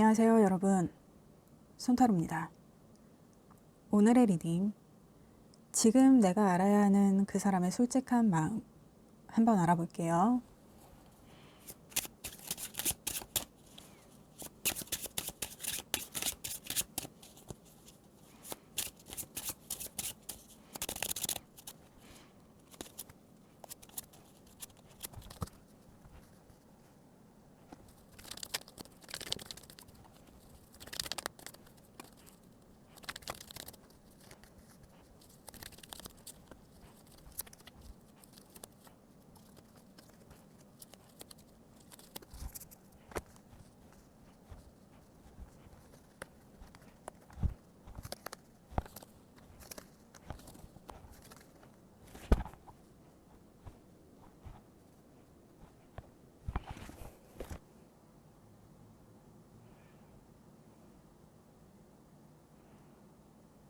안녕하세요 여러분, 손타로입니다. 오늘의 리딩, 지금 내가 알아야 하는 그 사람의 솔직한 마음 한번 알아볼게요.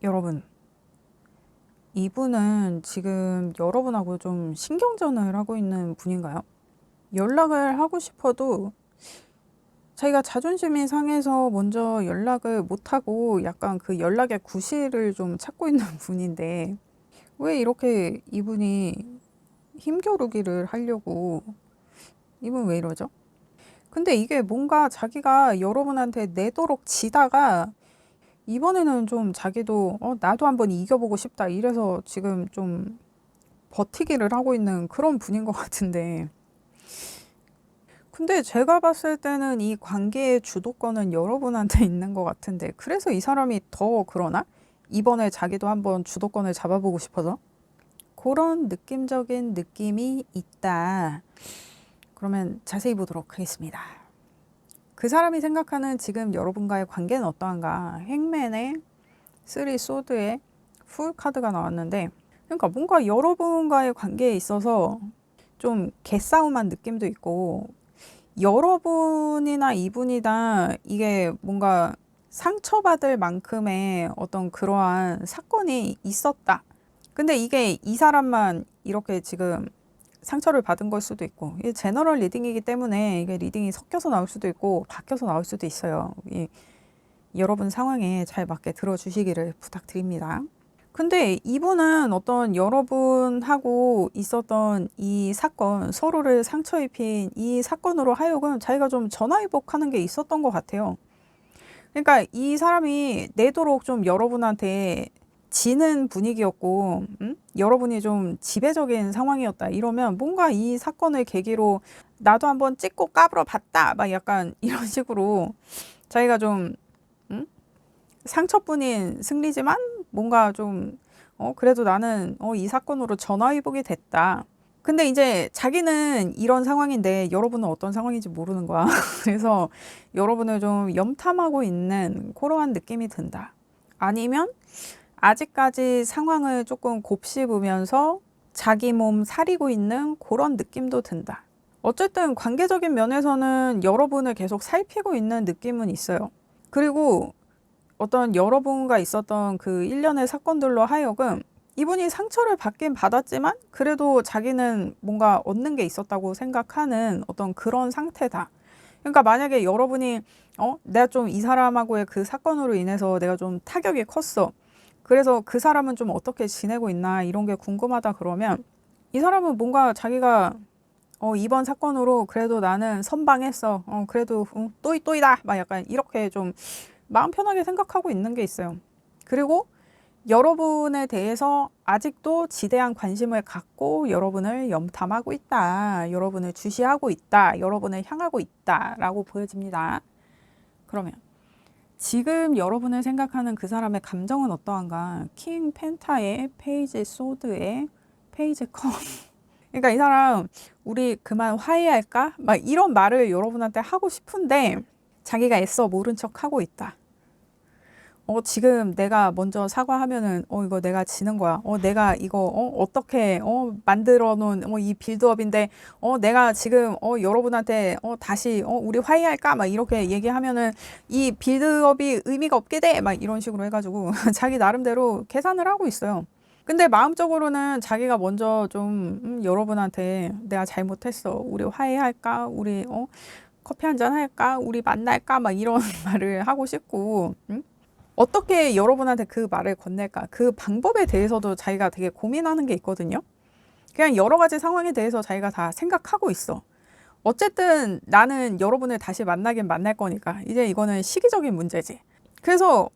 여러분, 이분은 지금 여러분하고 좀 신경전을 하고 있는 분인가요? 연락을 하고 싶어도 자기가 자존심이 상해서 먼저 연락을 못하고 약간 그 연락의 구실을 좀 찾고 있는 분인데, 왜 이렇게 이분이 힘겨루기를 하려고, 이분 왜 이러죠? 근데 이게 뭔가 자기가 여러분한테 내도록 지다가 이번에는 좀 자기도 나도 한번 이겨보고 싶다 이래서 지금 좀 버티기를 하고 있는 그런 분인 것 같은데, 근데 제가 봤을 때는 이 관계의 주도권은 여러분한테 있는 것 같은데, 그래서 이 사람이 더 그러나? 이번에 자기도 한번 주도권을 잡아보고 싶어서? 그런 느낌적인 느낌이 있다. 그러면 자세히 보도록 하겠습니다. 그 사람이 생각하는 지금 여러분과의 관계는 어떠한가? 행맨의 3 소드의 풀 카드가 나왔는데, 그러니까 뭔가 여러분과의 관계에 있어서 좀 개싸움한 느낌도 있고, 여러분이나 이분이다 이게 뭔가 상처받을 만큼의 어떤 그러한 사건이 있었다. 근데 이게 이 사람만 이렇게 지금 상처를 받은 걸 수도 있고, 이게 제너럴 리딩이기 때문에 이게 리딩이 섞여서 나올 수도 있고 바뀌어서 나올 수도 있어요. 여러분 상황에 잘 맞게 들어주시기를 부탁드립니다. 근데 이분은 어떤 여러분하고 있었던 이 사건, 서로를 상처 입힌 이 사건으로 하여금 자기가 좀 전화위복하는 게 있었던 것 같아요. 그러니까 이 사람이 내도록 좀 여러분한테 지는 분위기였고, 여러분이 좀 지배적인 상황이었다 이러면 뭔가 이 사건을 계기로 나도 한번 찍고 까불어 봤다 막 약간 이런 식으로 자기가 좀 상처뿐인 승리지만 뭔가 좀 그래도 나는 이 사건으로 전화위복이 됐다. 근데 이제 자기는 이런 상황인데 여러분은 어떤 상황인지 모르는 거야. 그래서 여러분을 좀 염탐하고 있는 그러한 느낌이 든다. 아니면 아직까지 상황을 조금 곱씹으면서 자기 몸 사리고 있는 그런 느낌도 든다. 어쨌든 관계적인 면에서는 여러분을 계속 살피고 있는 느낌은 있어요. 그리고 어떤 여러분과 있었던 그 일련의 사건들로 하여금 이분이 상처를 받긴 받았지만 그래도 자기는 뭔가 얻는 게 있었다고 생각하는 어떤 그런 상태다. 그러니까 만약에 여러분이 내가 좀 이 사람하고의 그 사건으로 인해서 내가 좀 타격이 컸어. 그래서 그 사람은 좀 어떻게 지내고 있나 이런 게 궁금하다 그러면 이 사람은 뭔가 자기가 이번 사건으로 그래도 나는 선방했어. 그래도 또이다. 막 약간 이렇게 좀 마음 편하게 생각하고 있는 게 있어요. 그리고 여러분에 대해서 아직도 지대한 관심을 갖고 여러분을 염탐하고 있다. 여러분을 주시하고 있다. 여러분을 향하고 있다. 라고 보여집니다. 그러면 지금 여러분을 생각하는 그 사람의 감정은 어떠한가? 킹 펜타의 페이지 소드의 페이지 컵. 그러니까 이 사람 우리 그만 화해할까? 막 이런 말을 여러분한테 하고 싶은데 자기가 애써 모른 척 하고 있다. 지금 내가 먼저 사과하면은, 이거 내가 지는 거야. 내가 이거, 어떻게, 만들어 놓은, 이 빌드업인데, 내가 지금, 여러분한테, 다시, 우리 화해할까? 막 이렇게 얘기하면은, 이 빌드업이 의미가 없게 돼! 막 이런 식으로 해가지고, 자기 나름대로 계산을 하고 있어요. 근데 마음적으로는 자기가 먼저 좀, 여러분한테 내가 잘못했어. 우리 화해할까? 우리, 커피 한잔 할까? 우리 만날까? 막 이런 말을 하고 싶고, 응? 어떻게 여러분한테 그 말을 건넬까? 그 방법에 대해서도 자기가 되게 고민하는 게 있거든요. 그냥 여러 가지 상황에 대해서 자기가 다 생각하고 있어. 어쨌든 나는 여러분을 다시 만나긴 만날 거니까 이제 이거는 시기적인 문제지. 그래서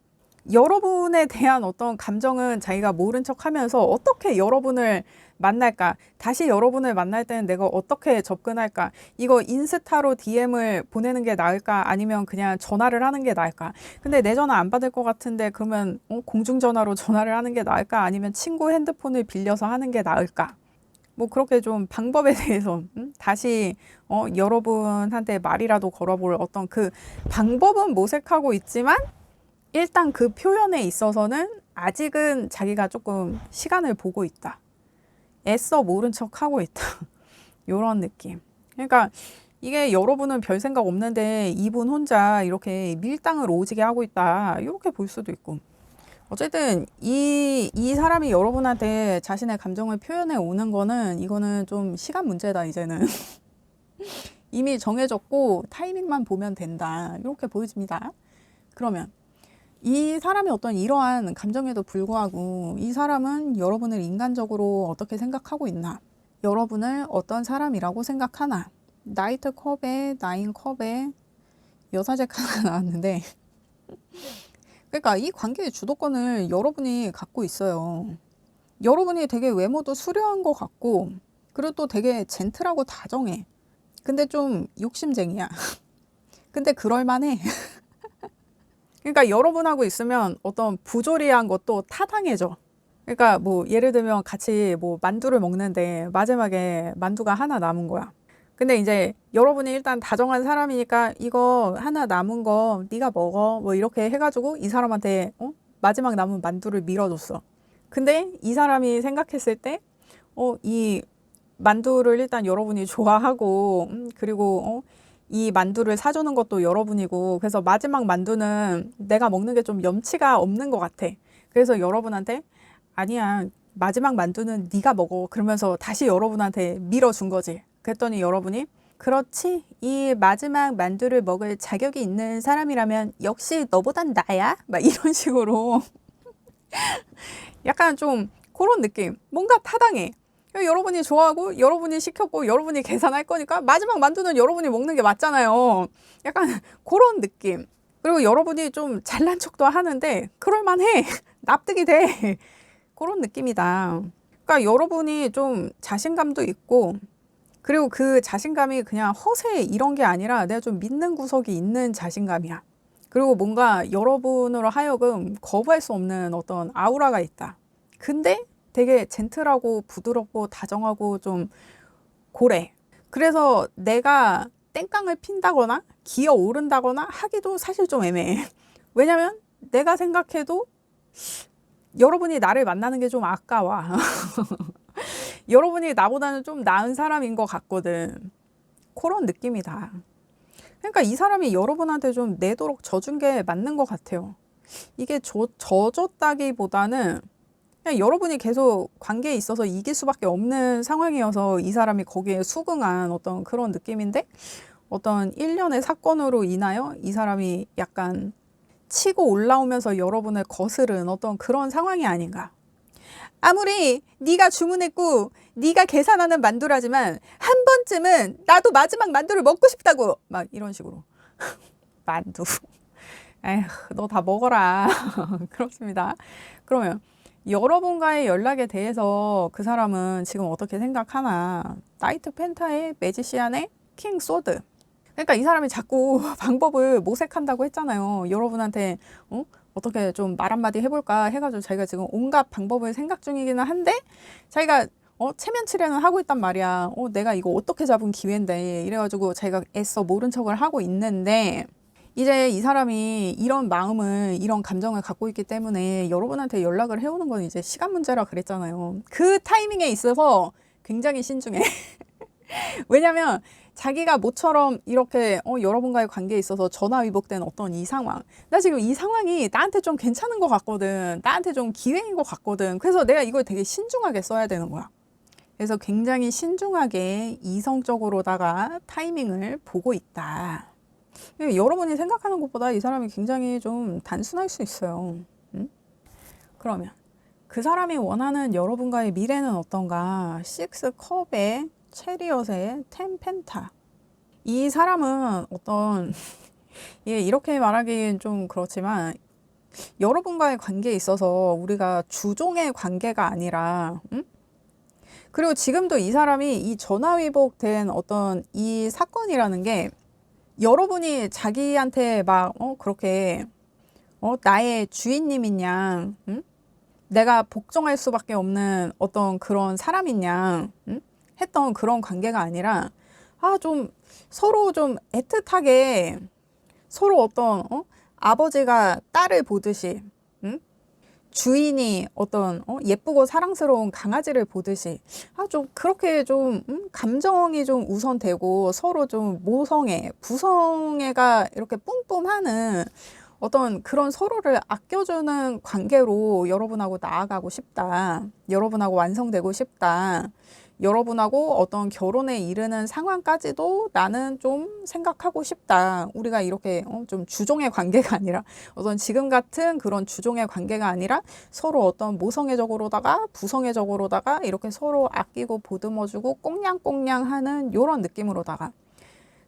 여러분에 대한 어떤 감정은 자기가 모른 척 하면서 어떻게 여러분을 만날까? 다시 여러분을 만날 때는 내가 어떻게 접근할까? 이거 인스타로 DM을 보내는 게 나을까? 아니면 그냥 전화를 하는 게 나을까? 근데 내 전화 안 받을 것 같은데 그러면 공중전화로 전화를 하는 게 나을까? 아니면 친구 핸드폰을 빌려서 하는 게 나을까? 뭐 그렇게 좀 방법에 대해서 다시 여러분한테 말이라도 걸어볼 어떤 그 방법은 모색하고 있지만 일단 그 표현에 있어서는 아직은 자기가 조금 시간을 보고 있다. 애써 모른 척 하고 있다. 요런 느낌. 그러니까 이게 여러분은 별 생각 없는데 이분 혼자 이렇게 밀당을 오지게 하고 있다. 이렇게 볼 수도 있고. 어쨌든 이 사람이 여러분한테 자신의 감정을 표현해 오는 거는 이거는 좀 시간 문제다 이제는. 이미 정해졌고 타이밍만 보면 된다. 이렇게 보여집니다. 그러면 이 사람이 어떤 이러한 감정에도 불구하고 이 사람은 여러분을 인간적으로 어떻게 생각하고 있나? 여러분을 어떤 사람이라고 생각하나? 나이트 컵에 나인 컵에 여사제 하나 나왔는데 그러니까 이 관계의 주도권을 여러분이 갖고 있어요. 여러분이 되게 외모도 수려한 것 같고 그리고 또 되게 젠틀하고 다정해. 근데 좀 욕심쟁이야. 근데 그럴만해. 그러니까 여러분하고 있으면 어떤 부조리한 것도 타당해져. 그러니까 뭐 예를 들면 같이 뭐 만두를 먹는데 마지막에 만두가 하나 남은 거야. 근데 이제 여러분이 일단 다정한 사람이니까 이거 하나 남은 거 네가 먹어 뭐 이렇게 해가지고 이 사람한테 마지막 남은 만두를 밀어줬어. 근데 이 사람이 생각했을 때 이 만두를 일단 여러분이 좋아하고 그리고 이 만두를 사주는 것도 여러분이고 그래서 마지막 만두는 내가 먹는 게 좀 염치가 없는 것 같아. 그래서 여러분한테 아니야 마지막 만두는 네가 먹어 그러면서 다시 여러분한테 밀어준 거지. 그랬더니 여러분이 그렇지 이 마지막 만두를 먹을 자격이 있는 사람이라면 역시 너보단 나야? 막 이런 식으로 약간 좀 그런 느낌. 뭔가 타당해. 여러분이 좋아하고 여러분이 시켰고 여러분이 계산할 거니까 마지막 만두는 여러분이 먹는 게 맞잖아요. 약간 그런 느낌. 그리고 여러분이 좀 잘난 척도 하는데 그럴만해. 납득이 돼. 그런 느낌이다. 그러니까 여러분이 좀 자신감도 있고 그리고 그 자신감이 그냥 허세 이런 게 아니라 내가 좀 믿는 구석이 있는 자신감이야. 그리고 뭔가 여러분으로 하여금 거부할 수 없는 어떤 아우라가 있다. 근데 되게 젠틀하고 부드럽고 다정하고 좀 고래. 그래서 내가 땡깡을 핀다거나 기어 오른다거나 하기도 사실 좀 애매해. 왜냐면 내가 생각해도 여러분이 나를 만나는 게 좀 아까워. 여러분이 나보다는 좀 나은 사람인 것 같거든. 그런 느낌이다. 그러니까 이 사람이 여러분한테 좀 내도록 져준 게 맞는 것 같아요. 이게 져줬다기보다는 그냥 여러분이 계속 관계에 있어서 이길 수밖에 없는 상황이어서 이 사람이 거기에 수긍한 어떤 그런 느낌인데 어떤 일련의 사건으로 인하여 이 사람이 약간 치고 올라오면서 여러분을 거스른 어떤 그런 상황이 아닌가. 아무리 네가 주문했고 네가 계산하는 만두라지만 한 번쯤은 나도 마지막 만두를 먹고 싶다고 막 이런 식으로 만두 에휴 너 다 먹어라 그렇습니다. 그러면 여러분과의 연락에 대해서 그 사람은 지금 어떻게 생각하나. 나이트 펜타의 매지시안의 킹 소드. 그러니까 이 사람이 자꾸 방법을 모색한다고 했잖아요. 여러분한테 어떻게 좀 말 한마디 해볼까 해가지고 자기가 지금 온갖 방법을 생각 중이기는 한데 자기가 체면치레는 하고 있단 말이야. 내가 이거 어떻게 잡은 기회인데 이래가지고 자기가 애써 모른 척을 하고 있는데 이제 이 사람이 이런 마음을 이런 감정을 갖고 있기 때문에 여러분한테 연락을 해오는 건 이제 시간 문제라 그랬잖아요. 그 타이밍에 있어서 굉장히 신중해. 왜냐면 자기가 모처럼 이렇게 여러분과의 관계에 있어서 전화위복된 어떤 이 상황. 나 지금 이 상황이 나한테 좀 괜찮은 것 같거든. 나한테 좀 기회인 것 같거든. 그래서 내가 이걸 되게 신중하게 써야 되는 거야. 그래서 굉장히 신중하게 이성적으로다가 타이밍을 보고 있다. 여러분이 생각하는 것보다 이 사람이 굉장히 좀 단순할 수 있어요. 그러면 그 사람이 원하는 여러분과의 미래는 어떤가? 6컵에 체리엇에 10 펜타. 이 사람은 어떤 예, 이렇게 말하기는 좀 그렇지만 여러분과의 관계에 있어서 우리가 주종의 관계가 아니라 그리고 지금도 이 사람이 이 전화위복된 어떤 이 사건이라는 게 여러분이 자기한테 막 그렇게 나의 주인님인 양 내가 복종할 수밖에 없는 어떤 그런 사람인 양 했던 그런 관계가 아니라 좀 서로 좀 애틋하게 서로 어떤 아버지가 딸을 보듯이 주인이 어떤 예쁘고 사랑스러운 강아지를 보듯이 좀 그렇게 좀 감정이 좀 우선되고 서로 좀 모성애, 부성애가 이렇게 뿜뿜하는 어떤 그런 서로를 아껴주는 관계로 여러분하고 나아가고 싶다. 여러분하고 완성되고 싶다. 여러분하고 어떤 결혼에 이르는 상황까지도 나는 좀 생각하고 싶다. 우리가 이렇게 좀 주종의 관계가 아니라 어떤 지금 같은 그런 주종의 관계가 아니라 서로 어떤 모성애적으로다가 부성애적으로다가 이렇게 서로 아끼고 보듬어주고 꽁냥꽁냥 하는 이런 느낌으로다가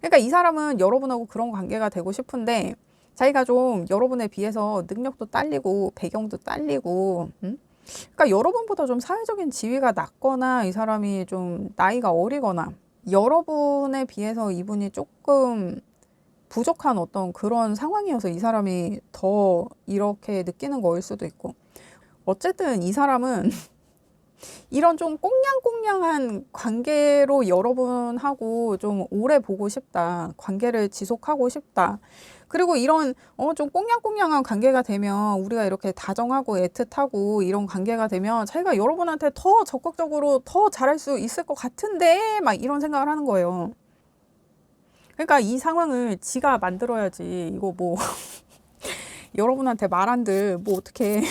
그러니까 이 사람은 여러분하고 그런 관계가 되고 싶은데 자기가 좀 여러분에 비해서 능력도 딸리고 배경도 딸리고 그러니까 여러분보다 좀 사회적인 지위가 낮거나 이 사람이 좀 나이가 어리거나 여러분에 비해서 이분이 조금 부족한 어떤 그런 상황이어서 이 사람이 더 이렇게 느끼는 거일 수도 있고 어쨌든 이 사람은 이런 좀 꽁냥꽁냥한 관계로 여러분하고 좀 오래 보고 싶다. 관계를 지속하고 싶다. 그리고 이런 좀 꽁냥꽁냥한 관계가 되면 우리가 이렇게 다정하고 애틋하고 이런 관계가 되면 자기가 여러분한테 더 적극적으로 더 잘할 수 있을 것 같은데 막 이런 생각을 하는 거예요. 그러니까 이 상황을 지가 만들어야지. 이거 뭐 여러분한테 말한들 뭐 어떻게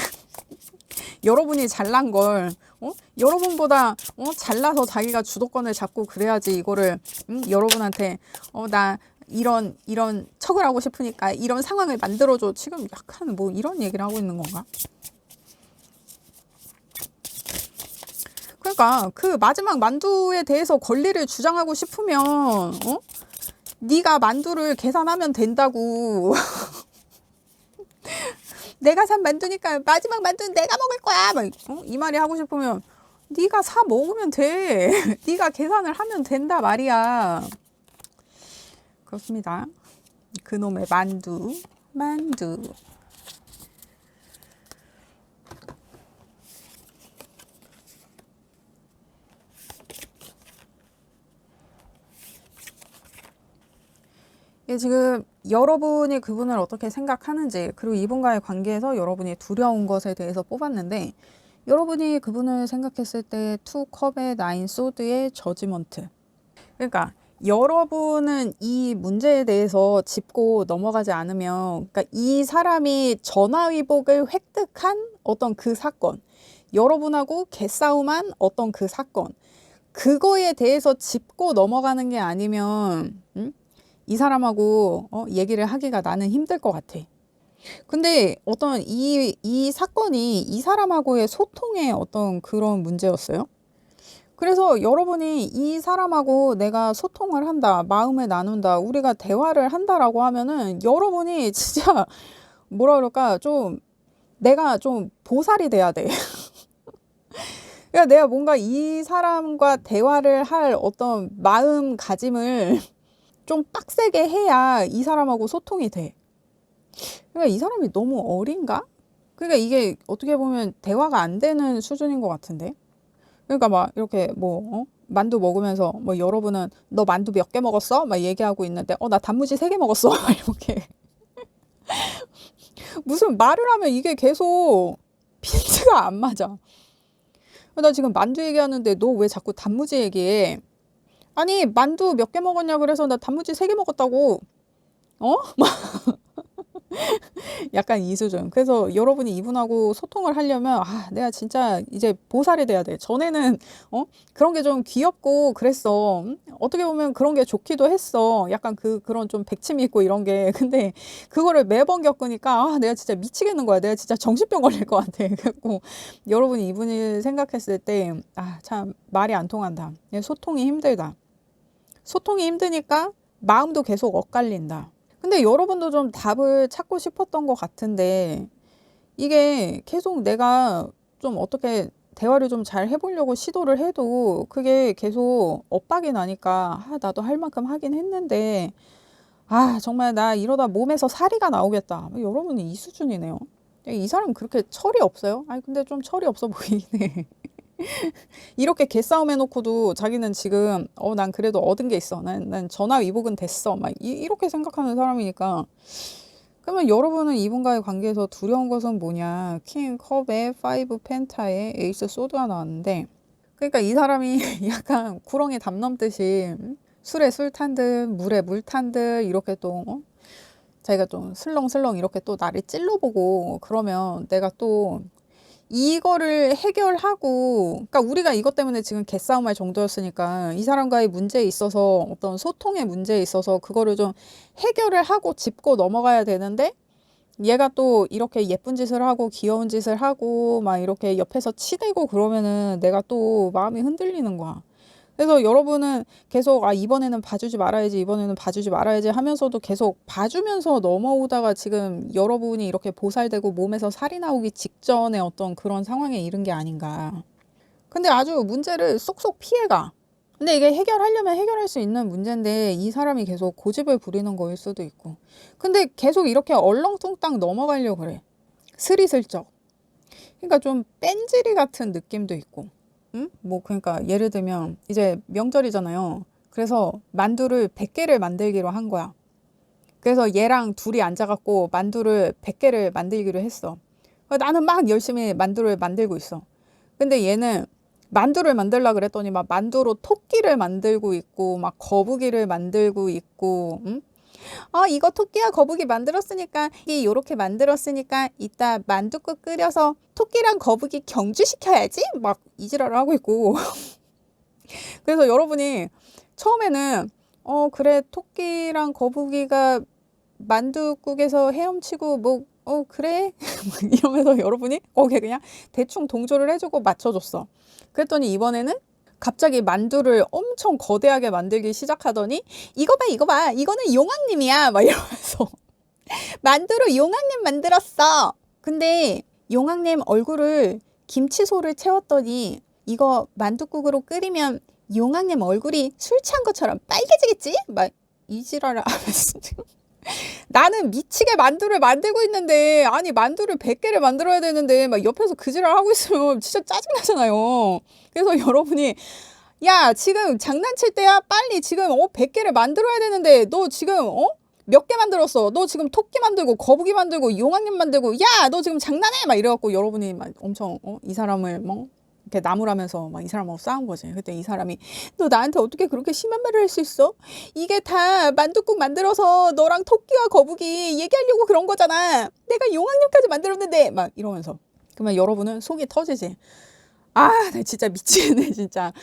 여러분이 잘난 걸 여러분보다 잘나서 자기가 주도권을 잡고 그래야지 이거를 여러분한테 나 이런 척을 하고 싶으니까 이런 상황을 만들어줘. 지금 약간 뭐 이런 얘기를 하고 있는 건가? 그러니까 그 마지막 만두에 대해서 권리를 주장하고 싶으면 네가 만두를 계산하면 된다고. 내가 산 만두니까 마지막 만두는 내가 먹을 거야. 막, 이 말이 하고 싶으면 네가 사 먹으면 돼. 네가 계산을 하면 된다 말이야. 그렇습니다. 그놈의 만두. 이게 지금 여러분이 그분을 어떻게 생각하는지 그리고 이분과의 관계에서 여러분이 두려운 것에 대해서 뽑았는데 여러분이 그분을 생각했을 때 2컵의 9 소드의 저지먼트 그러니까 여러분은 이 문제에 대해서 짚고 넘어가지 않으면 그러니까 이 사람이 전화위복을 획득한 어떤 그 사건 여러분하고 개싸움한 어떤 그 사건 그거에 대해서 짚고 넘어가는 게 아니면 이 사람하고 얘기를 하기가 나는 힘들 것 같아. 근데 어떤 이 사건이 이 사람하고의 소통의 어떤 그런 문제였어요. 그래서 여러분이 이 사람하고 내가 소통을 한다, 마음을 나눈다, 우리가 대화를 한다라고 하면은 여러분이 진짜 뭐라 그럴까 좀 내가 좀 보살이 돼야 돼. 그러니까 내가 뭔가 이 사람과 대화를 할 어떤 마음가짐을 좀 빡세게 해야 이 사람하고 소통이 돼. 그러니까 이 사람이 너무 어린가? 그러니까 이게 어떻게 보면 대화가 안 되는 수준인 것 같은데. 그러니까 막 이렇게 뭐 만두 먹으면서 뭐 여러분은 너 만두 몇 개 먹었어? 막 얘기하고 있는데 나 단무지 3개 먹었어. 이렇게 무슨 말을 하면 이게 계속 핀트가 안 맞아. 나 지금 만두 얘기하는데 너 왜 자꾸 단무지 얘기해? 아니 만두 몇 개 먹었냐 그래서 나 단무지 3개 먹었다고. 약간 이 수준. 그래서 여러분이 이분하고 소통을 하려면 내가 진짜 이제 보살이 돼야 돼. 전에는 그런 게 좀 귀엽고 그랬어. 어떻게 보면 그런 게 좋기도 했어. 약간 그런 좀 백침이 있고 이런 게. 근데 그거를 매번 겪으니까 내가 진짜 미치겠는 거야. 내가 진짜 정신병 걸릴 것 같아. 그래갖고 여러분이 이분이 생각했을 때 참 말이 안 통한다. 소통이 힘들다. 소통이 힘드니까 마음도 계속 엇갈린다. 근데 여러분도 좀 답을 찾고 싶었던 것 같은데 이게 계속 내가 좀 어떻게 대화를 좀 잘 해보려고 시도를 해도 그게 계속 엇박이 나니까 나도 할 만큼 하긴 했는데 정말 나 이러다 몸에서 사리가 나오겠다. 여러분이 이 수준이네요. 이 사람 그렇게 철이 없어요? 근데 좀 철이 없어 보이긴 해. 이렇게 개싸움 해놓고도 자기는 지금 난 그래도 얻은 게 있어. 난 전화위복은 됐어. 막 이렇게 생각하는 사람이니까. 그러면 여러분은 이분과의 관계에서 두려운 것은 뭐냐? 킹 컵에 5 펜타에 에이스 소드가 나왔는데 그러니까 이 사람이 약간 구렁이 담 넘듯이 술에 술 탄 듯 물에 물 탄 듯 이렇게 또 자기가 좀 슬렁슬렁 이렇게 또 나를 찔러보고 그러면 내가 또 이거를 해결하고, 그러니까 우리가 이것 때문에 지금 개싸움할 정도였으니까 이 사람과의 문제에 있어서 어떤 소통의 문제에 있어서 그거를 좀 해결을 하고 짚고 넘어가야 되는데 얘가 또 이렇게 예쁜 짓을 하고 귀여운 짓을 하고 막 이렇게 옆에서 치대고 그러면은 내가 또 마음이 흔들리는 거야. 그래서 여러분은 계속 이번에는 봐주지 말아야지 이번에는 봐주지 말아야지 하면서도 계속 봐주면서 넘어오다가 지금 여러분이 이렇게 보살되고 몸에서 살이 나오기 직전에 어떤 그런 상황에 이른 게 아닌가. 근데 아주 문제를 쏙쏙 피해가. 근데 이게 해결하려면 해결할 수 있는 문제인데 이 사람이 계속 고집을 부리는 거일 수도 있고. 근데 계속 이렇게 얼렁뚱땅 넘어가려고 그래. 스리슬쩍. 그러니까 좀 뺀질이 같은 느낌도 있고. 그러니까 예를 들면 이제 명절이잖아요. 그래서 만두를 100개를 만들기로 한 거야. 그래서 얘랑 둘이 앉아갖고 만두를 100개를 만들기로 했어. 나는 막 열심히 만두를 만들고 있어. 근데 얘는 만두를 만들려고 그랬더니 막 만두로 토끼를 만들고 있고 막 거북이를 만들고 있고 이거 토끼와 거북이 만들었으니까 요렇게 만들었으니까 이따 만둣국 끓여서 토끼랑 거북이 경주시켜야지 막 이지랄을 하고 있고 그래서 여러분이 처음에는 그래 토끼랑 거북이가 만둣국에서 헤엄치고 그래 이러면서 여러분이 거기에 그냥 대충 동조를 해주고 맞춰줬어. 그랬더니 이번에는 갑자기 만두를 엄청 거대하게 만들기 시작하더니 이거 봐 이거는 용왕님이야 막 이러면서 만두로 용왕님 만들었어. 근데 용왕님 얼굴을 김치소를 채웠더니 이거 만둣국으로 끓이면 용왕님 얼굴이 술 취한 것처럼 빨개지겠지? 막 이지랄을 하면서 나는 미치게 만두를 만들고 있는데 만두를 100개를 만들어야 되는데 막 옆에서 그 지랄 하고 있으면 진짜 짜증나잖아요. 그래서 여러분이 야 지금 장난칠 때야 빨리 지금 100개를 만들어야 되는데 너 지금 몇 개 만들었어? 너 지금 토끼 만들고 거북이 만들고 용왕님 만들고 야 너 지금 장난해? 막 이래갖고 여러분이 막 엄청 이 사람을 이렇게 나무라면서 막 이 사람하고 싸운 거지. 그때 이 사람이 너 나한테 어떻게 그렇게 심한 말을 할 수 있어? 이게 다 만둣국 만들어서 너랑 토끼와 거북이 얘기하려고 그런 거잖아. 내가 용왕님까지 만들었는데 막 이러면서 그러면 여러분은 속이 터지지. 나 진짜 미치겠네 진짜.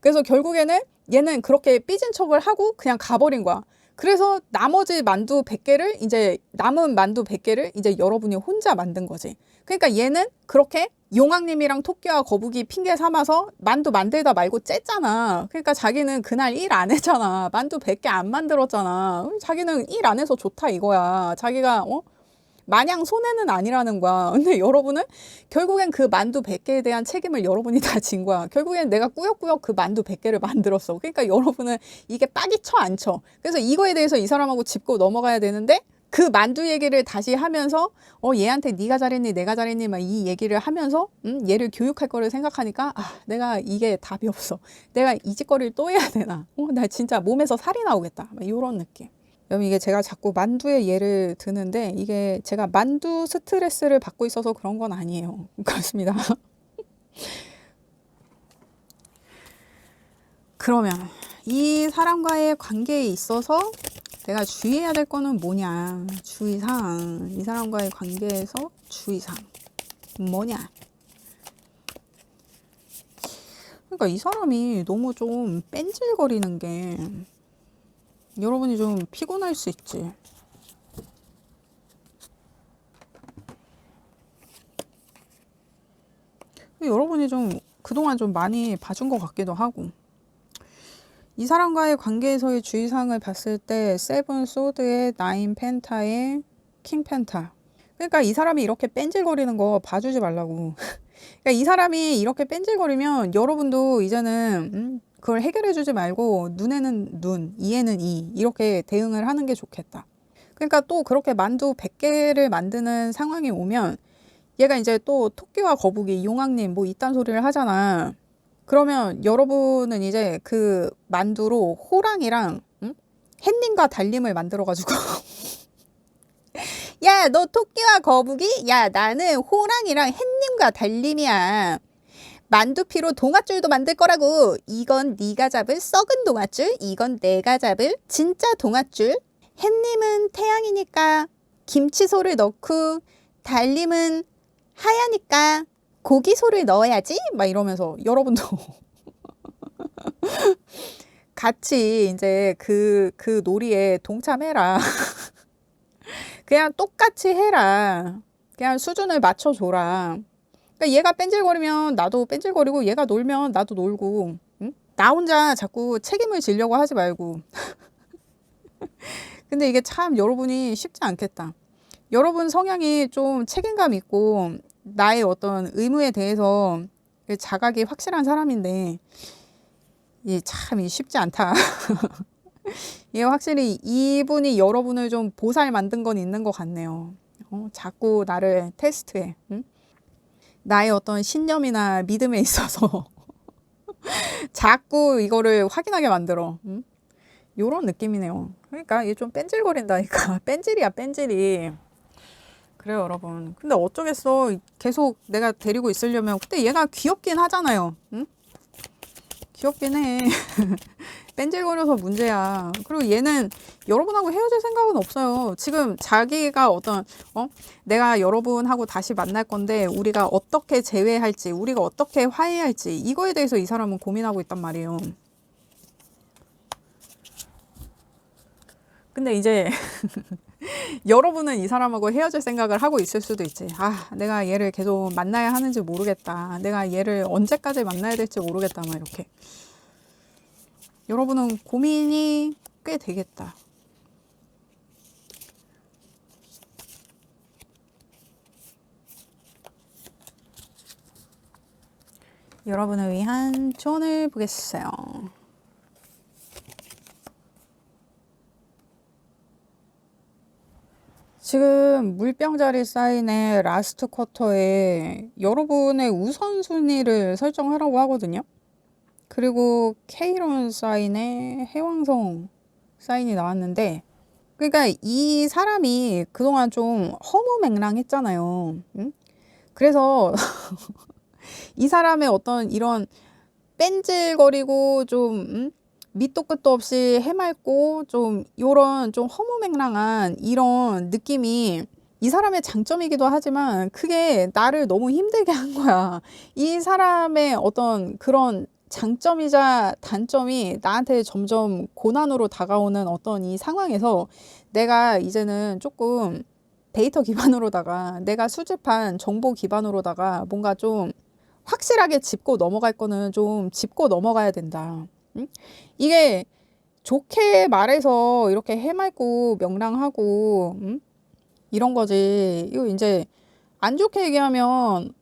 그래서 결국에는 얘는 그렇게 삐진 척을 하고 그냥 가버린 거야. 그래서 나머지 만두 100개를 이제 남은 만두 100개를 이제 여러분이 혼자 만든 거지. 그러니까 얘는 그렇게 용왕님이랑 토끼와 거북이 핑계 삼아서 만두 만들다 말고 쨌잖아. 그러니까 자기는 그날 일 안 했잖아. 만두 100개 안 만들었잖아. 자기는 일 안 해서 좋다 이거야. 자기가 마냥 손해는 아니라는 거야. 근데 여러분은 결국엔 그 만두 100개에 대한 책임을 여러분이 다 진 거야. 결국엔 내가 꾸역꾸역 그 만두 100개를 만들었어. 그러니까 여러분은 이게 빡이 쳐 안 쳐. 그래서 이거에 대해서 이 사람하고 짚고 넘어가야 되는데 그 만두 얘기를 다시 하면서 얘한테 네가 잘했니 내가 잘했니 막 이 얘기를 하면서 얘를 교육할 거를 생각하니까 내가 이게 답이 없어. 내가 이 짓거리를 또 해야 되나. 나 진짜 몸에서 살이 나오겠다. 막 이런 느낌. 여러분 이게 제가 자꾸 만두의 예를 드는데 이게 제가 만두 스트레스를 받고 있어서 그런 건 아니에요. 그렇습니다. 그러면 이 사람과의 관계에 있어서 내가 주의해야 될 거는 뭐냐? 주의사항. 이 사람과의 관계에서 주의사항. 뭐냐? 그러니까 이 사람이 너무 좀 뺀질거리는 게 여러분이 좀 피곤할 수 있지. 여러분이 좀 그동안 좀 많이 봐준 것 같기도 하고. 이 사람과의 관계에서의 주의사항을 봤을 때 세븐 소드의 나인 펜타의 킹 펜타. 그러니까 이 사람이 이렇게 뺀질거리는 거 봐주지 말라고. 그러니까 이 사람이 이렇게 뺀질거리면 여러분도 이제는 그걸 해결해주지 말고 눈에는 눈, 이에는 이 이렇게 대응을 하는 게 좋겠다. 그러니까 또 그렇게 만두 100개를 만드는 상황이 오면 얘가 이제 또 토끼와 거북이, 용왕님 뭐 이딴 소리를 하잖아. 그러면 여러분은 이제 그 만두로 호랑이랑 햇님과 달님을 만들어가지고 야, 너 토끼와 거북이? 야, 나는 호랑이랑 햇님과 달님이야. 만두피로 동아줄도 만들 거라고. 이건 네가 잡을 썩은 동아줄, 이건 내가 잡을 진짜 동아줄. 햇님은 태양이니까 김치소를 넣고, 달님은 하야니까 고기소를 넣어야지. 막 이러면서 여러분도 같이 이제 그 놀이에 동참해라. 그냥 똑같이 해라. 그냥 수준을 맞춰줘라. 그러니까 얘가 뺀질거리면 나도 뺀질거리고, 얘가 놀면 나도 놀고, 응? 나 혼자 자꾸 책임을 지려고 하지 말고. 근데 이게 참 여러분이 쉽지 않겠다. 여러분 성향이 좀 책임감 있고 나의 어떤 의무에 대해서 자각이 확실한 사람인데 이게 참 쉽지 않다. 이게 확실히 이분이 여러분을 좀 보살 만든 건 있는 것 같네요. 자꾸 나를 테스트해. 응? 나의 어떤 신념이나 믿음에 있어서 자꾸 이거를 확인하게 만들어. 응? 요런 느낌이네요. 그러니까 이게 좀 뺀질거린다니까. 뺀질이야, 뺀질이. 그래요, 여러분. 근데 어쩌겠어. 계속 내가 데리고 있으려면. 근데 얘가 귀엽긴 하잖아요. 응? 귀엽긴 해. 뺀질거려서 문제야. 그리고 얘는 여러분하고 헤어질 생각은 없어요. 지금 자기가 어떤 내가 여러분하고 다시 만날 건데 우리가 어떻게 재회할지, 우리가 어떻게 화해할지 이거에 대해서 이 사람은 고민하고 있단 말이에요. 근데 이제 여러분은 이 사람하고 헤어질 생각을 하고 있을 수도 있지. 아, 내가 얘를 계속 만나야 하는지 모르겠다. 내가 얘를 언제까지 만나야 될지 모르겠다. 막 이렇게. 여러분은 고민이 꽤 되겠다. 여러분을 위한 조언을 보겠어요. 지금 물병자리 사인의 라스트 쿼터에 여러분의 우선순위를 설정하라고 하거든요. 그리고 케이론 사인의 해왕성 사인이 나왔는데, 그러니까 이 사람이 그동안 좀 허무맹랑했잖아요. 응? 그래서 이 사람의 어떤 이런 뺀질거리고 좀 밑도 끝도 없이 해맑고 좀 요런 좀 허무맹랑한 이런 느낌이 이 사람의 장점이기도 하지만 그게 나를 너무 힘들게 한 거야. 이 사람의 어떤 그런 장점이자 단점이 나한테 점점 고난으로 다가오는 어떤 이 상황에서 내가 이제는 조금 데이터 기반으로다가 내가 수집한 정보 기반으로다가 뭔가 좀 확실하게 짚고 넘어갈 거는 좀 짚고 넘어가야 된다. 응? 이게 좋게 말해서 이렇게 해맑고 명랑하고 이런 거지. 이거 이제 안 좋게 얘기하면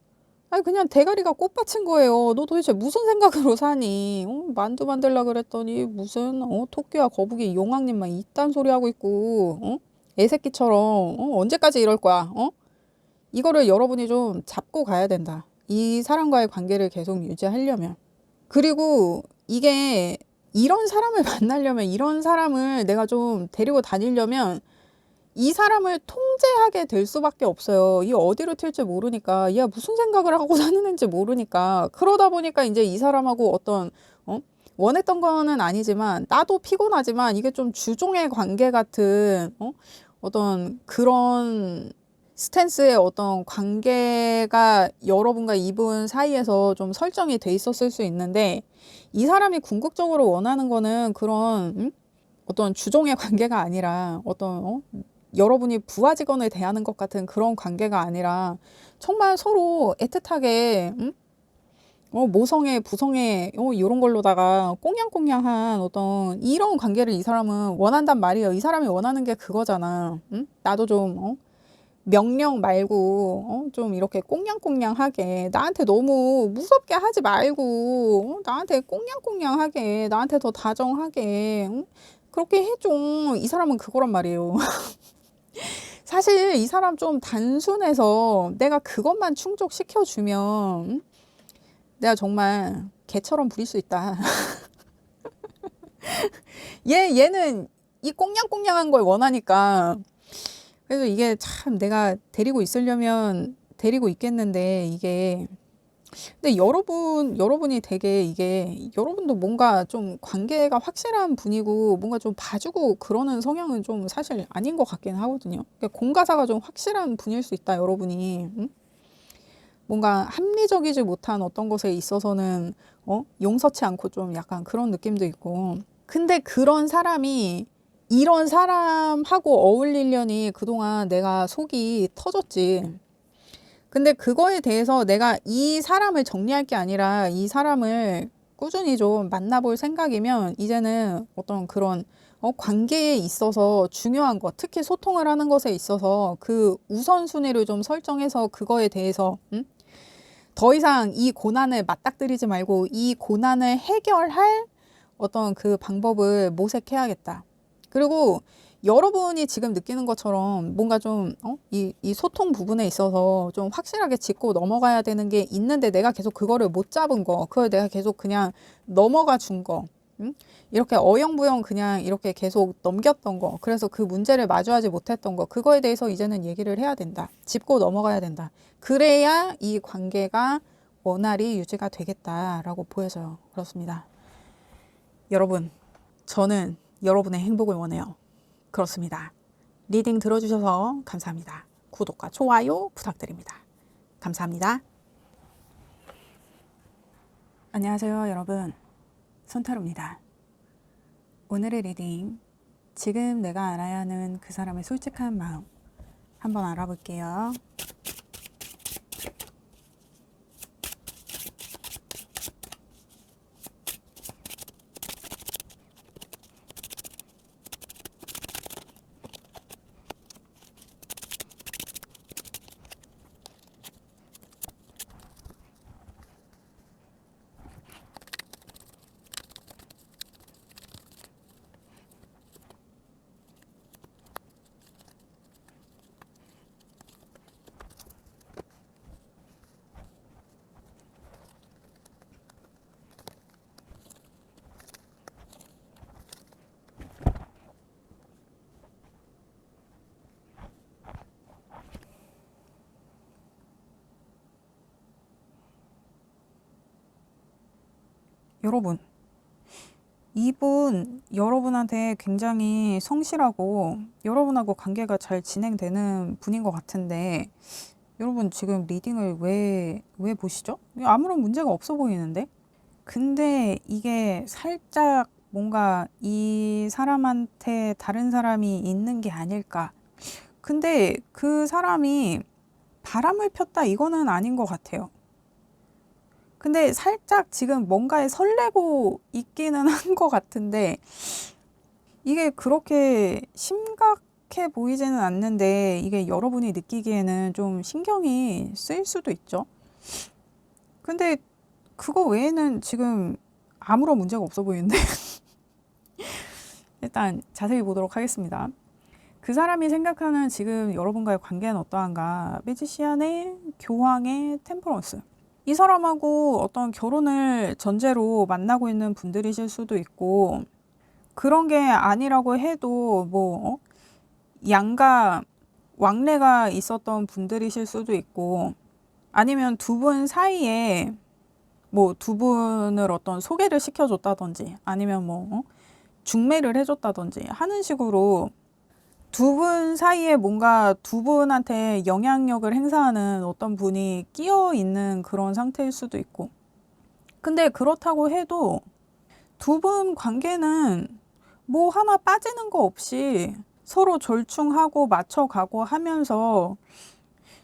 아니 그냥 대가리가 꽃받친 거예요. 너 도대체 무슨 생각으로 사니? 만두 만들라 그랬더니 무슨 토끼와 거북이 용왕님만 이딴 소리 하고 있고 애새끼처럼 언제까지 이럴 거야? 이거를 여러분이 좀 잡고 가야 된다. 이 사람과의 관계를 계속 유지하려면. 그리고 이게 이런 사람을 만나려면, 이런 사람을 내가 좀 데리고 다니려면 이 사람을 통제하게 될 수밖에 없어요. 이 어디로 튈지 모르니까, 얘가 무슨 생각을 하고 사는지 모르니까. 그러다 보니까 이제 이 사람하고 어떤 원했던 거는 아니지만 나도 피곤하지만 이게 좀 주종의 관계 같은 어떤 그런 스탠스의 어떤 관계가 여러분과 이분 사이에서 좀 설정이 돼 있었을 수 있는데 이 사람이 궁극적으로 원하는 거는 그런 어떤 주종의 관계가 아니라 어떤 여러분이 부하 직원을 대하는 것 같은 그런 관계가 아니라 정말 서로 애틋하게 모성애, 부성애, 이런 걸로다가 꽁냥꽁냥한 어떤 이런 관계를 이 사람은 원한단 말이에요. 이 사람이 원하는 게 그거잖아. 응? 나도 좀, 명령 말고, 좀 이렇게 꽁냥꽁냥하게, 나한테 너무 무섭게 하지 말고, 나한테 꽁냥꽁냥하게, 나한테 더 다정하게, 응? 그렇게 해줘. 이 사람은 그거란 말이에요. 사실 이 사람 좀 단순해서 내가 그것만 충족시켜주면, 응? 내가 정말 개처럼 부릴 수 있다. 얘는 이 꽁냥꽁냥한 걸 원하니까. 그래서 이게 참 내가 데리고 있으려면 데리고 있겠는데 이게 근데 여러분이 되게 이게 여러분도 뭔가 좀 관계가 확실한 분이고 뭔가 좀 봐주고 그러는 성향은 좀 사실 아닌 것 같긴 하거든요. 그러니까 공가사가 좀 확실한 분일 수 있다, 여러분이. 응? 뭔가 합리적이지 못한 어떤 것에 있어서는 용서치 않고 좀 약간 그런 느낌도 있고. 근데 그런 사람이 이런 사람하고 어울리려니 그동안 내가 속이 터졌지. 근데 그거에 대해서 내가 이 사람을 정리할 게 아니라 이 사람을 꾸준히 좀 만나볼 생각이면 이제는 어떤 그런 관계에 있어서 중요한 것, 특히 소통을 하는 것에 있어서 그 우선순위를 좀 설정해서 그거에 대해서 더 이상 이 고난을 맞닥뜨리지 말고 이 고난을 해결할 어떤 그 방법을 모색해야겠다. 그리고 여러분이 지금 느끼는 것처럼 뭔가 좀, 이 소통 부분에 있어서 좀 확실하게 짚고 넘어가야 되는 게 있는데 내가 계속 그거를 못 잡은 거, 그걸 내가 계속 그냥 넘어가 준 거, 이렇게 어영부영 그냥 이렇게 계속 넘겼던 거, 그래서 그 문제를 마주하지 못했던 거, 그거에 대해서 이제는 얘기를 해야 된다. 짚고 넘어가야 된다. 그래야 이 관계가 원활히 유지가 되겠다라고 보여져요. 그렇습니다. 여러분, 저는 여러분의 행복을 원해요. 그렇습니다. 리딩 들어주셔서 감사합니다. 구독과 좋아요 부탁드립니다. 감사합니다. 안녕하세요, 여러분. 손타로입니다. 오늘의 리딩, 지금 내가 알아야 하는 그 사람의 솔직한 마음 한번 알아볼게요. 여러분, 이분 여러분한테 굉장히 성실하고 여러분하고 관계가 잘 진행되는 분인 것 같은데 여러분 지금 리딩을 왜 보시죠? 아무런 문제가 없어 보이는데? 근데 이게 살짝 뭔가 이 사람한테 다른 사람이 있는 게 아닐까? 근데 그 사람이 바람을 폈다 이거는 아닌 것 같아요. 근데 살짝 지금 뭔가에 설레고 있기는 한 것 같은데 이게 그렇게 심각해 보이지는 않는데 이게 여러분이 느끼기에는 좀 신경이 쓰일 수도 있죠. 근데 그거 외에는 지금 아무런 문제가 없어 보이는데 일단 자세히 보도록 하겠습니다. 그 사람이 생각하는 지금 여러분과의 관계는 어떠한가? 매지시안의 교황의 템퍼런스. 이 사람하고 어떤 결혼을 전제로 만나고 있는 분들이실 수도 있고 그런 게 아니라고 해도 뭐 양가 왕래가 있었던 분들이실 수도 있고 아니면 두 분 사이에 뭐 두 분을 어떤 소개를 시켜줬다든지 아니면 뭐 중매를 해줬다든지 하는 식으로 두 분 사이에 뭔가 두 분한테 영향력을 행사하는 어떤 분이 끼어 있는 그런 상태일 수도 있고. 근데 그렇다고 해도 두 분 관계는 뭐 하나 빠지는 거 없이 서로 절충하고 맞춰가고 하면서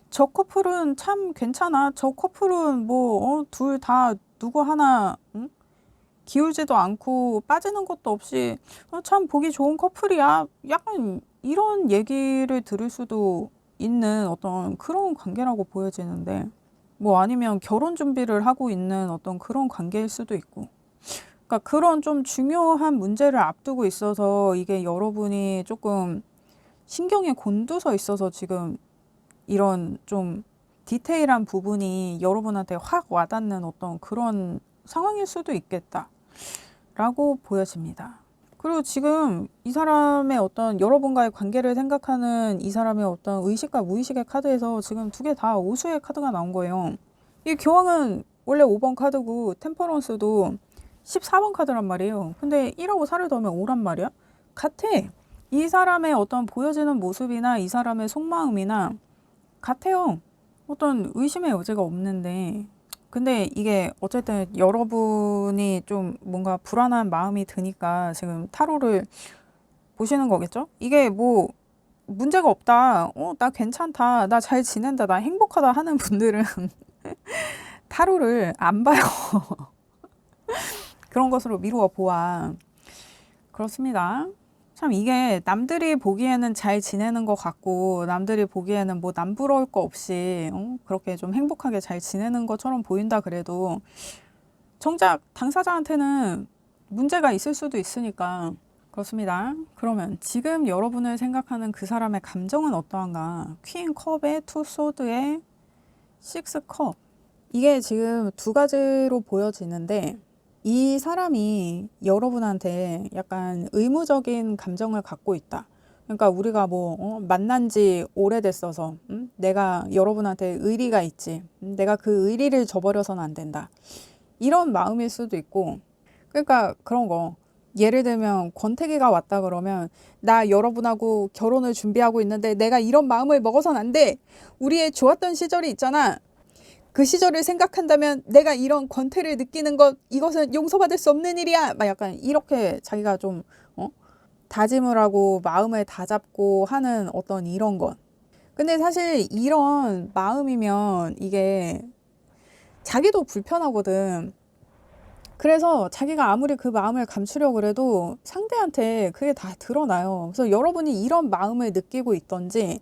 저 커플은 참 괜찮아. 저 커플은 뭐 둘 다 누구 하나 기울지도 않고 빠지는 것도 없이 참 보기 좋은 커플이야. 약간 이런 얘기를 들을 수도 있는 어떤 그런 관계라고 보여지는데 뭐 아니면 결혼 준비를 하고 있는 어떤 그런 관계일 수도 있고 그러니까 그런 좀 중요한 문제를 앞두고 있어서 이게 여러분이 조금 신경에 곤두서 있어서 지금 이런 좀 디테일한 부분이 여러분한테 확 와닿는 어떤 그런 상황일 수도 있겠다. 라고 보여집니다. 그리고 지금 이 사람의 어떤 여러분과의 관계를 생각하는 이 사람의 어떤 의식과 무의식의 카드에서 지금 두 개 다 오수의 카드가 나온 거예요. 이 교황은 원래 5번 카드고 템퍼런스도 14번 카드란 말이에요. 근데 1하고 4를 더하면 5란 말이야. 같아. 이 사람의 어떤 보여지는 모습이나 이 사람의 속마음이나 같아요. 어떤 의심의 여지가 없는데 근데 이게 어쨌든 여러분이 좀 뭔가 불안한 마음이 드니까 지금 타로를 보시는 거겠죠? 이게 뭐 문제가 없다. 나 괜찮다. 나 잘 지낸다. 나 행복하다 하는 분들은 타로를 안 봐요. 그런 것으로 미루어 보아. 그렇습니다. 참 이게 남들이 보기에는 잘 지내는 것 같고 남들이 보기에는 뭐 남부러울 거 없이 그렇게 좀 행복하게 잘 지내는 것처럼 보인다 그래도 정작 당사자한테는 문제가 있을 수도 있으니까 그렇습니다. 그러면 지금 여러분을 생각하는 그 사람의 감정은 어떠한가? 퀸 컵에 투 소드에 식스 컵. 이게 지금 두 가지로 보여지는데 이 사람이 여러분한테 약간 의무적인 감정을 갖고 있다. 그러니까 우리가 뭐 만난 지 오래됐어서 내가 여러분한테 의리가 있지. 내가 그 의리를 저버려서는 안 된다. 이런 마음일 수도 있고 그러니까 그런 거 예를 들면 권태기가 왔다 그러면 나 여러분하고 결혼을 준비하고 있는데 내가 이런 마음을 먹어서는 안 돼. 우리의 좋았던 시절이 있잖아. 그 시절을 생각한다면 내가 이런 권태를 느끼는 것 이것은 용서받을 수 없는 일이야. 막 약간 이렇게 자기가 좀 다짐을 하고 마음을 다잡고 하는 어떤 이런 것. 근데 사실 이런 마음이면 이게 자기도 불편하거든. 그래서 자기가 아무리 그 마음을 감추려고 해도 상대한테 그게 다 드러나요. 그래서 여러분이 이런 마음을 느끼고 있던지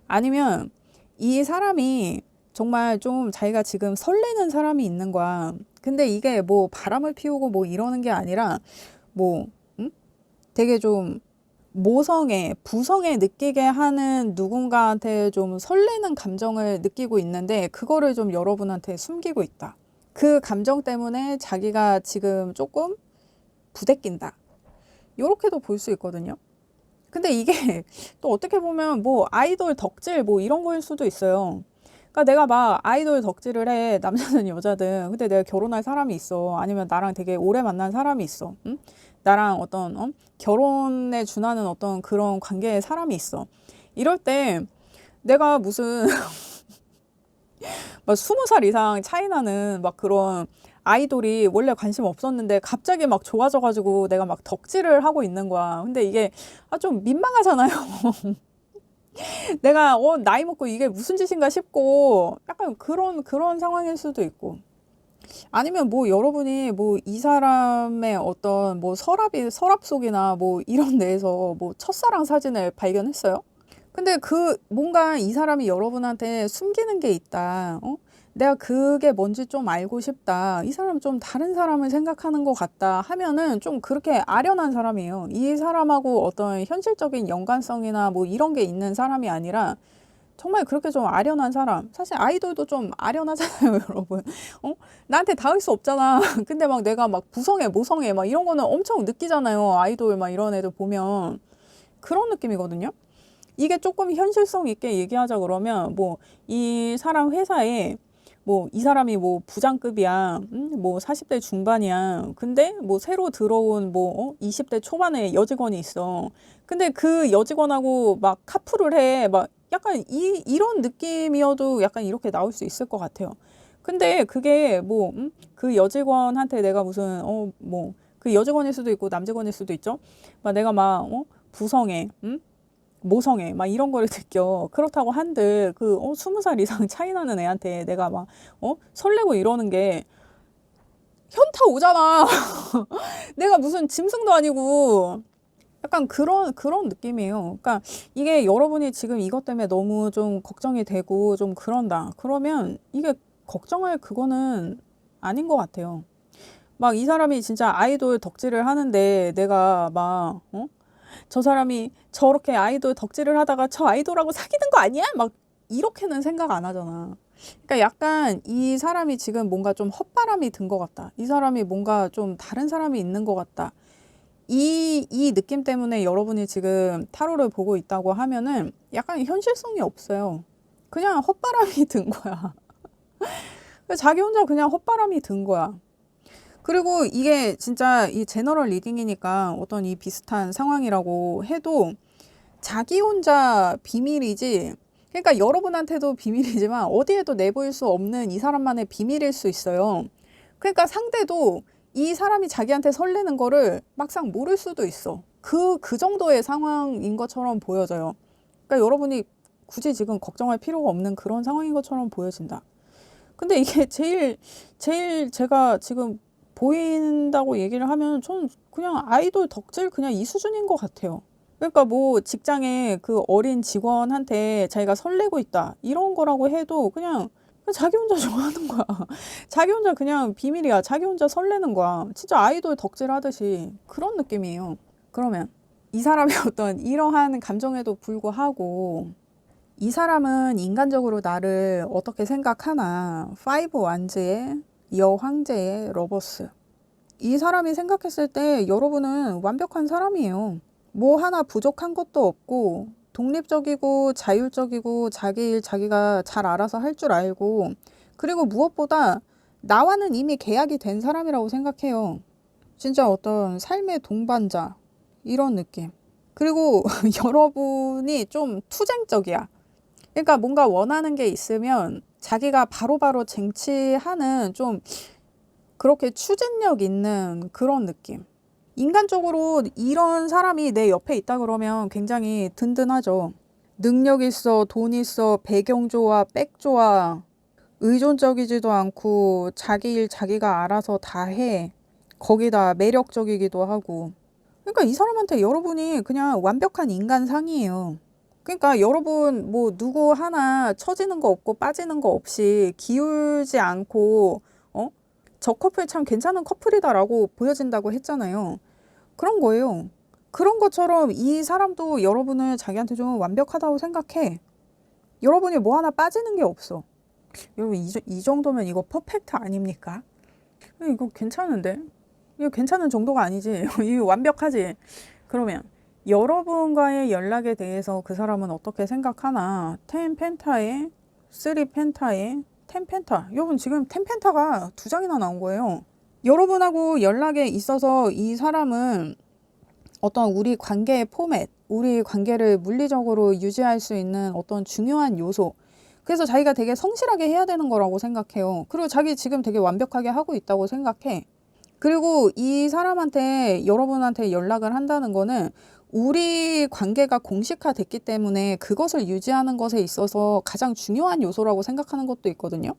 아니면 이 사람이 정말 좀 자기가 지금 설레는 사람이 있는 거야. 근데 이게 뭐 바람을 피우고 뭐 이러는 게 아니라 뭐 되게 좀 모성애, 부성애 느끼게 하는 누군가한테 좀 설레는 감정을 느끼고 있는데 그거를 좀 여러분한테 숨기고 있다. 그 감정 때문에 자기가 지금 조금 부대낀다. 요렇게도 볼 수 있거든요. 근데 이게 또 어떻게 보면 뭐 아이돌 덕질 뭐 이런 거일 수도 있어요. 그러니까 내가 막 아이돌 덕질을 해. 남자든 여자든. 근데 내가 결혼할 사람이 있어. 아니면 나랑 되게 오래 만난 사람이 있어. 응? 나랑 어떤 결혼에 준하는 어떤 그런 관계의 사람이 있어. 이럴 때 내가 무슨 막 20살 이상 차이 나는 막 그런 아이돌이 원래 관심 없었는데 갑자기 막 좋아져가지고 내가 막 덕질을 하고 있는 거야. 근데 이게 좀 민망하잖아요. 내가 나이 먹고 이게 무슨 짓인가 싶고 약간 그런 상황일 수도 있고 아니면 뭐 여러분이 뭐 이 사람의 어떤 뭐 서랍 속이나 뭐 이런 데에서 뭐 첫사랑 사진을 발견했어요. 근데 그 뭔가 이 사람이 여러분한테 숨기는 게 있다. 내가 그게 뭔지 좀 알고 싶다. 이 사람 좀 다른 사람을 생각하는 것 같다 하면은 좀 그렇게 아련한 사람이에요. 이 사람하고 어떤 현실적인 연관성이나 뭐 이런 게 있는 사람이 아니라 정말 그렇게 좀 아련한 사람. 사실 아이돌도 좀 아련하잖아요, 여러분. 나한테 닿을 수 없잖아. 근데 막 내가 막 부성애, 모성애 막 이런 거는 엄청 느끼잖아요. 아이돌 막 이런 애들 보면. 그런 느낌이거든요. 이게 조금 현실성 있게 얘기하자 그러면 뭐 이 사람 회사에 뭐 이 사람이 뭐 부장급이야. 뭐 40대 중반이야. 근데 뭐 새로 들어온 뭐 20대 초반의 여직원이 있어. 근데 그 여직원하고 막 카풀을 해. 막 약간 이런 느낌이어도 약간 이렇게 나올 수 있을 것 같아요. 근데 그게 뭐 그 여직원한테 내가 무슨 뭐 그 여직원일 수도 있고 남직원일 수도 있죠. 막 내가 막 부성애, 모성애 막 이런 거를 느껴. 그렇다고 한들 그 20살 이상 차이 나는 애한테 내가 막 설레고 이러는 게 현타 오잖아. 내가 무슨 짐승도 아니고 약간 그런 느낌이에요. 그러니까 이게 여러분이 지금 이것 때문에 너무 좀 걱정이 되고 좀 그런다. 그러면 이게 걱정할 그거는 아닌 것 같아요. 막 이 사람이 진짜 아이돌 덕질을 하는데 내가 막 저 사람이 저렇게 아이돌 덕질을 하다가 저 아이돌하고 사귀는 거 아니야? 막 이렇게는 생각 안 하잖아. 그러니까 약간 이 사람이 지금 뭔가 좀 헛바람이 든 것 같다. 이 사람이 뭔가 좀 다른 사람이 있는 것 같다. 이 느낌 때문에 여러분이 지금 타로를 보고 있다고 하면은 약간 현실성이 없어요. 그냥 헛바람이 든 거야. 자기 혼자 그냥 헛바람이 든 거야. 그리고 이게 진짜 이 제너럴 리딩이니까 어떤 이 비슷한 상황이라고 해도 자기 혼자 비밀이지. 그러니까 여러분한테도 비밀이지만 어디에도 내보일 수 없는 이 사람만의 비밀일 수 있어요. 그러니까 상대도 이 사람이 자기한테 설레는 거를 막상 모를 수도 있어. 그 정도의 상황인 것처럼 보여져요. 그러니까 여러분이 굳이 지금 걱정할 필요가 없는 그런 상황인 것처럼 보여진다. 근데 이게 제일 제가 지금 보인다고 얘기를 하면 저는 그냥 아이돌 덕질 그냥 이 수준인 것 같아요. 그러니까 뭐 직장에 그 어린 직원한테 자기가 설레고 있다 이런 거라고 해도 그냥 자기 혼자 좋아하는 거야. 자기 혼자 그냥 비밀이야. 자기 혼자 설레는 거야. 진짜 아이돌 덕질 하듯이 그런 느낌이에요. 그러면 이 사람의 어떤 이러한 감정에도 불구하고 이 사람은 인간적으로 나를 어떻게 생각하나. 파이브 완즈의 여황제의 러버스. 이 사람이 생각했을 때 여러분은 완벽한 사람이에요. 뭐 하나 부족한 것도 없고 독립적이고 자율적이고 자기 일 자기가 잘 알아서 할 줄 알고 그리고 무엇보다 나와는 이미 계약이 된 사람이라고 생각해요. 진짜 어떤 삶의 동반자 이런 느낌. 그리고 여러분이 좀 투쟁적이야. 그러니까 뭔가 원하는 게 있으면 자기가 바로바로 쟁취하는 좀 그렇게 추진력 있는 그런 느낌. 인간적으로 이런 사람이 내 옆에 있다 그러면 굉장히 든든하죠. 능력 있어, 돈 있어, 배경 좋아, 백 좋아. 의존적이지도 않고 자기 일 자기가 알아서 다 해. 거기다 매력적이기도 하고. 그러니까 이 사람한테 여러분이 그냥 완벽한 인간상이에요. 그러니까 여러분 뭐 누구 하나 처지는 거 없고 빠지는 거 없이 기울지 않고 저 커플 참 괜찮은 커플이다라고 보여진다고 했잖아요. 그런 거예요. 그런 것처럼 이 사람도 여러분을 자기한테 좀 완벽하다고 생각해. 여러분이 뭐 하나 빠지는 게 없어. 여러분 이 정도면 이거 퍼펙트 아닙니까? 이거 괜찮은데? 이거 괜찮은 정도가 아니지. 이거 완벽하지? 그러면 여러분과의 연락에 대해서 그 사람은 어떻게 생각하나? 10 펜타에 3 펜타에 10 펜타. 여러분 지금 10 펜타가 2장이나 나온 거예요. 여러분하고 연락에 있어서 이 사람은 어떤 우리 관계의 포맷, 우리 관계를 물리적으로 유지할 수 있는 어떤 중요한 요소. 그래서 자기가 되게 성실하게 해야 되는 거라고 생각해요. 그리고 자기 지금 되게 완벽하게 하고 있다고 생각해. 그리고 이 사람한테 여러분한테 연락을 한다는 거는 우리 관계가 공식화됐기 때문에 그것을 유지하는 것에 있어서 가장 중요한 요소라고 생각하는 것도 있거든요.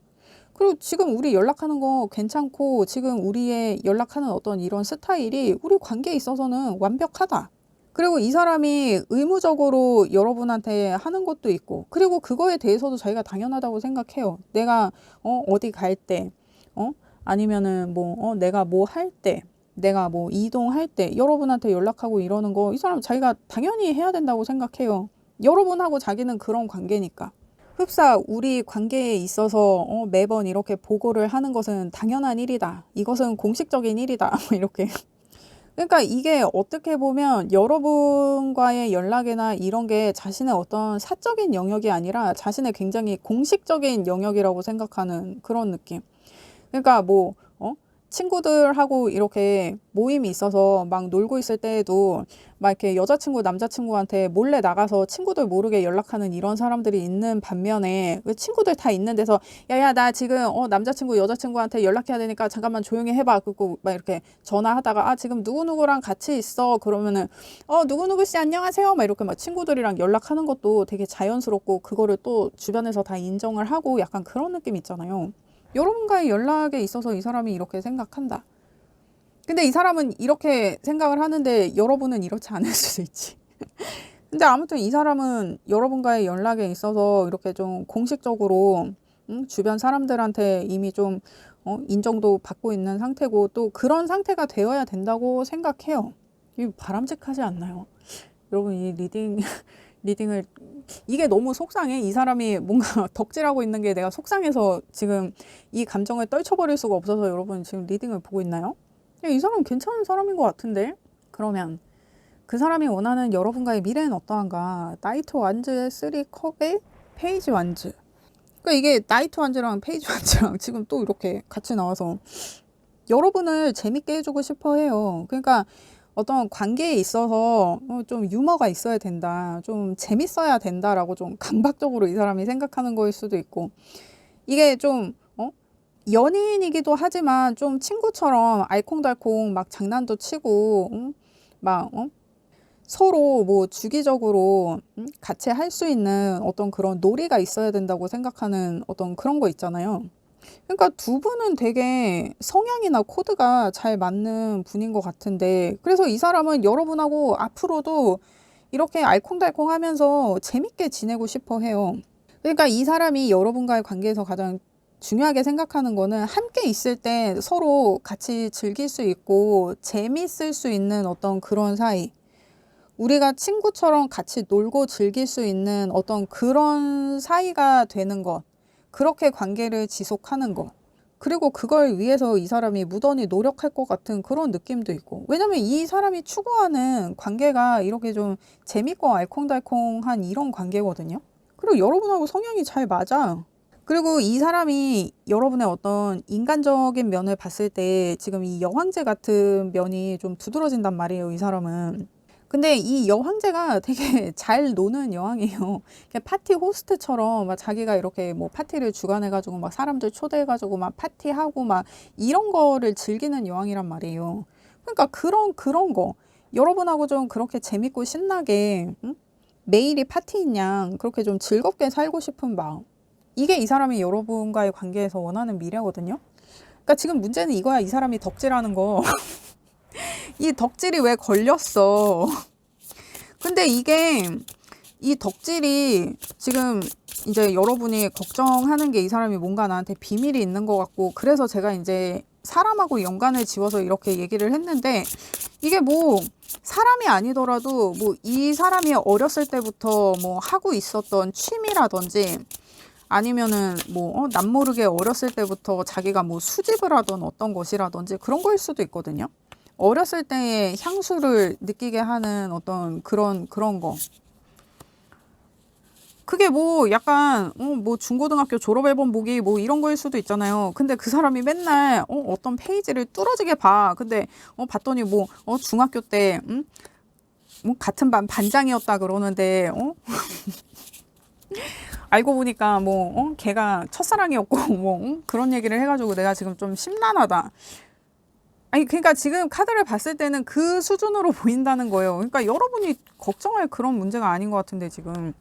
그리고 지금 우리 연락하는 거 괜찮고 지금 우리의 연락하는 어떤 이런 스타일이 우리 관계에 있어서는 완벽하다. 그리고 이 사람이 의무적으로 여러분한테 하는 것도 있고 그리고 그거에 대해서도 자기가 당연하다고 생각해요. 내가 어디 갈 때 아니면은 뭐 내가 뭐 할 때 내가 뭐 이동할 때 여러분한테 연락하고 이러는 거 이 사람 자기가 당연히 해야 된다고 생각해요. 여러분하고 자기는 그런 관계니까. 흡사 우리 관계에 있어서 매번 이렇게 보고를 하는 것은 당연한 일이다. 이것은 공식적인 일이다. 이렇게. 그러니까 이게 어떻게 보면 여러분과의 연락이나 이런 게 자신의 어떤 사적인 영역이 아니라 자신의 굉장히 공식적인 영역이라고 생각하는 그런 느낌. 그러니까 뭐, 친구들하고 이렇게 모임이 있어서 막 놀고 있을 때에도 막 이렇게 여자친구, 남자친구한테 몰래 나가서 친구들 모르게 연락하는 이런 사람들이 있는 반면에 그 친구들 다 있는 데서 야야, 나 지금 남자친구, 여자친구한테 연락해야 되니까 잠깐만 조용히 해봐. 그리고 막 이렇게 전화하다가 아, 지금 누구누구랑 같이 있어. 그러면은 누구누구 씨 안녕하세요. 막 이렇게 막 친구들이랑 연락하는 것도 되게 자연스럽고 그거를 또 주변에서 다 인정을 하고 약간 그런 느낌 있잖아요. 여러분과의 연락에 있어서 이 사람이 이렇게 생각한다. 근데 이 사람은 이렇게 생각을 하는데 여러분은 이렇지 않을 수도 있지. 근데 아무튼 이 사람은 여러분과의 연락에 있어서 이렇게 좀 공식적으로 주변 사람들한테 이미 좀 인정도 받고 있는 상태고 또 그런 상태가 되어야 된다고 생각해요. 이거 바람직하지 않나요? 여러분 이 리딩을 이게 너무 속상해. 이 사람이 뭔가 덕질하고 있는 게 내가 속상해서 지금 이 감정을 떨쳐버릴 수가 없어서 여러분 지금 리딩을 보고 있나요? 이 사람 괜찮은 사람인 것 같은데? 그러면 그 사람이 원하는 여러분과의 미래는 어떠한가? 나이트 완즈의 3컵의 페이지 완즈. 그러니까 이게 나이트 완즈랑 페이지 완즈랑 지금 또 이렇게 같이 나와서 여러분을 재밌게 해주고 싶어 해요. 그러니까 어떤 관계에 있어서 좀 유머가 있어야 된다. 좀 재밌어야 된다라고 좀 강박적으로 이 사람이 생각하는 거일 수도 있고. 이게 좀, 연인이기도 하지만 좀 친구처럼 알콩달콩 막 장난도 치고, 막, 서로 뭐 주기적으로 같이 할 수 있는 어떤 그런 놀이가 있어야 된다고 생각하는 어떤 그런 거 있잖아요. 그러니까 두 분은 되게 성향이나 코드가 잘 맞는 분인 것 같은데 그래서 이 사람은 여러분하고 앞으로도 이렇게 알콩달콩 하면서 재밌게 지내고 싶어 해요. 그러니까 이 사람이 여러분과의 관계에서 가장 중요하게 생각하는 거는 함께 있을 때 서로 같이 즐길 수 있고 재밌을 수 있는 어떤 그런 사이. 우리가 친구처럼 같이 놀고 즐길 수 있는 어떤 그런 사이가 되는 것. 그렇게 관계를 지속하는 것. 그리고 그걸 위해서 이 사람이 무던히 노력할 것 같은 그런 느낌도 있고. 왜냐면 이 사람이 추구하는 관계가 이렇게 좀 재밌고 알콩달콩한 이런 관계거든요. 그리고 여러분하고 성향이 잘 맞아. 그리고 이 사람이 여러분의 어떤 인간적인 면을 봤을 때 지금 이 여황제 같은 면이 좀 두드러진단 말이에요, 이 사람은. 근데 이 여황제가 되게 잘 노는 여왕이에요. 그냥 파티 호스트처럼 막 자기가 이렇게 뭐 파티를 주관해가지고 막 사람들 초대해가지고 막 파티하고 막 이런 거를 즐기는 여왕이란 말이에요. 그러니까 그런 거. 여러분하고 좀 그렇게 재밌고 신나게, 매일이 파티인 양 그렇게 좀 즐겁게 살고 싶은 마음. 이게 이 사람이 여러분과의 관계에서 원하는 미래거든요. 그러니까 지금 문제는 이거야. 이 사람이 덕질하는 거. 이 덕질이 왜 걸렸어? 근데 이게 이 덕질이 지금 이제 여러분이 걱정하는 게 이 사람이 뭔가 나한테 비밀이 있는 것 같고 그래서 제가 이제 사람하고 연관을 지어서 이렇게 얘기를 했는데 이게 뭐 사람이 아니더라도 뭐 이 사람이 어렸을 때부터 뭐 하고 있었던 취미라든지 아니면은 뭐 남모르게 어렸을 때부터 자기가 뭐 수집을 하던 어떤 것이라든지 그런 거일 수도 있거든요. 어렸을 때의 향수를 느끼게 하는 어떤 그런 거. 그게 뭐 약간 뭐 중고등학교 졸업앨범 보기 뭐 이런 거일 수도 있잖아요. 근데 그 사람이 맨날 어떤 페이지를 뚫어지게 봐. 근데 봤더니 뭐 중학교 때 뭐 같은 반 반장이었다 그러는데 알고 보니까 뭐 걔가 첫사랑이었고 뭐 그런 얘기를 해가지고 내가 지금 좀 심란하다. 아니 그러니까 지금 카드를 봤을 때는 그 수준으로 보인다는 거예요. 그러니까 여러분이 걱정할 그런 문제가 아닌 것 같은데 지금.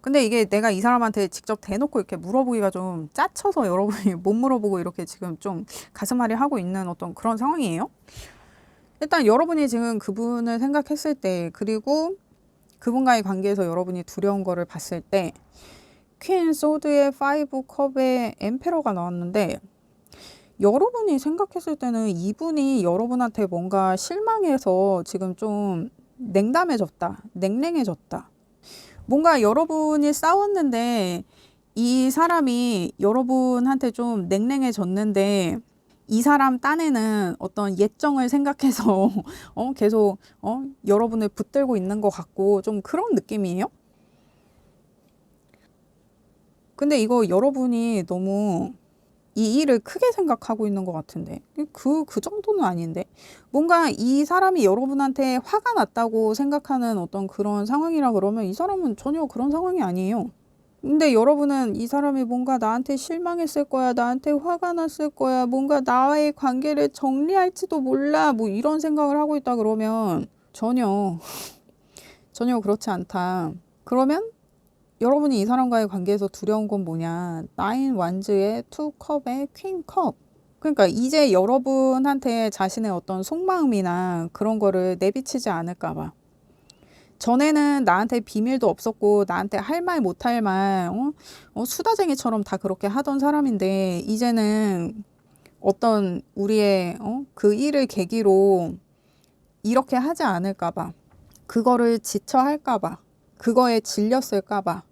근데 이게 내가 이 사람한테 직접 대놓고 이렇게 물어보기가 좀 짜쳐서 여러분이 못 물어보고 이렇게 지금 좀 가슴앓이 하고 있는 어떤 그런 상황이에요. 일단 여러분이 지금 그분을 생각했을 때 그리고 그분과의 관계에서 여러분이 두려운 거를 봤을 때 퀸 소드의 5 컵의 엠페러가 나왔는데 여러분이 생각했을 때는 이분이 여러분한테 뭔가 실망해서 지금 좀 냉담해졌다. 냉랭해졌다. 뭔가 여러분이 싸웠는데 이 사람이 여러분한테 좀 냉랭해졌는데 이 사람 딴에는 어떤 예정을 생각해서 계속 여러분을 붙들고 있는 것 같고 좀 그런 느낌이에요. 근데 이거 여러분이 너무 이 일을 크게 생각하고 있는 것 같은데 그 정도는 아닌데 뭔가 이 사람이 여러분한테 화가 났다고 생각하는 어떤 그런 상황이라 그러면 이 사람은 전혀 그런 상황이 아니에요. 근데 여러분은 이 사람이 뭔가 나한테 실망했을 거야, 나한테 화가 났을 거야, 뭔가 나와의 관계를 정리할지도 몰라, 뭐 이런 생각을 하고 있다 그러면 전혀 그렇지 않다. 그러면 여러분이 이 사람과의 관계에서 두려운 건 뭐냐? 나인 완즈의 투 컵의 퀸 컵. 그러니까 이제 여러분한테 자신의 어떤 속마음이나 그런 거를 내비치지 않을까 봐. 전에는 나한테 비밀도 없었고 나한테 할 말 못할 말 수다쟁이처럼 다 그렇게 하던 사람인데 이제는 어떤 우리의 그 일을 계기로 이렇게 하지 않을까 봐. 그거를 지쳐할까 봐. 그거에 질렸을까 봐.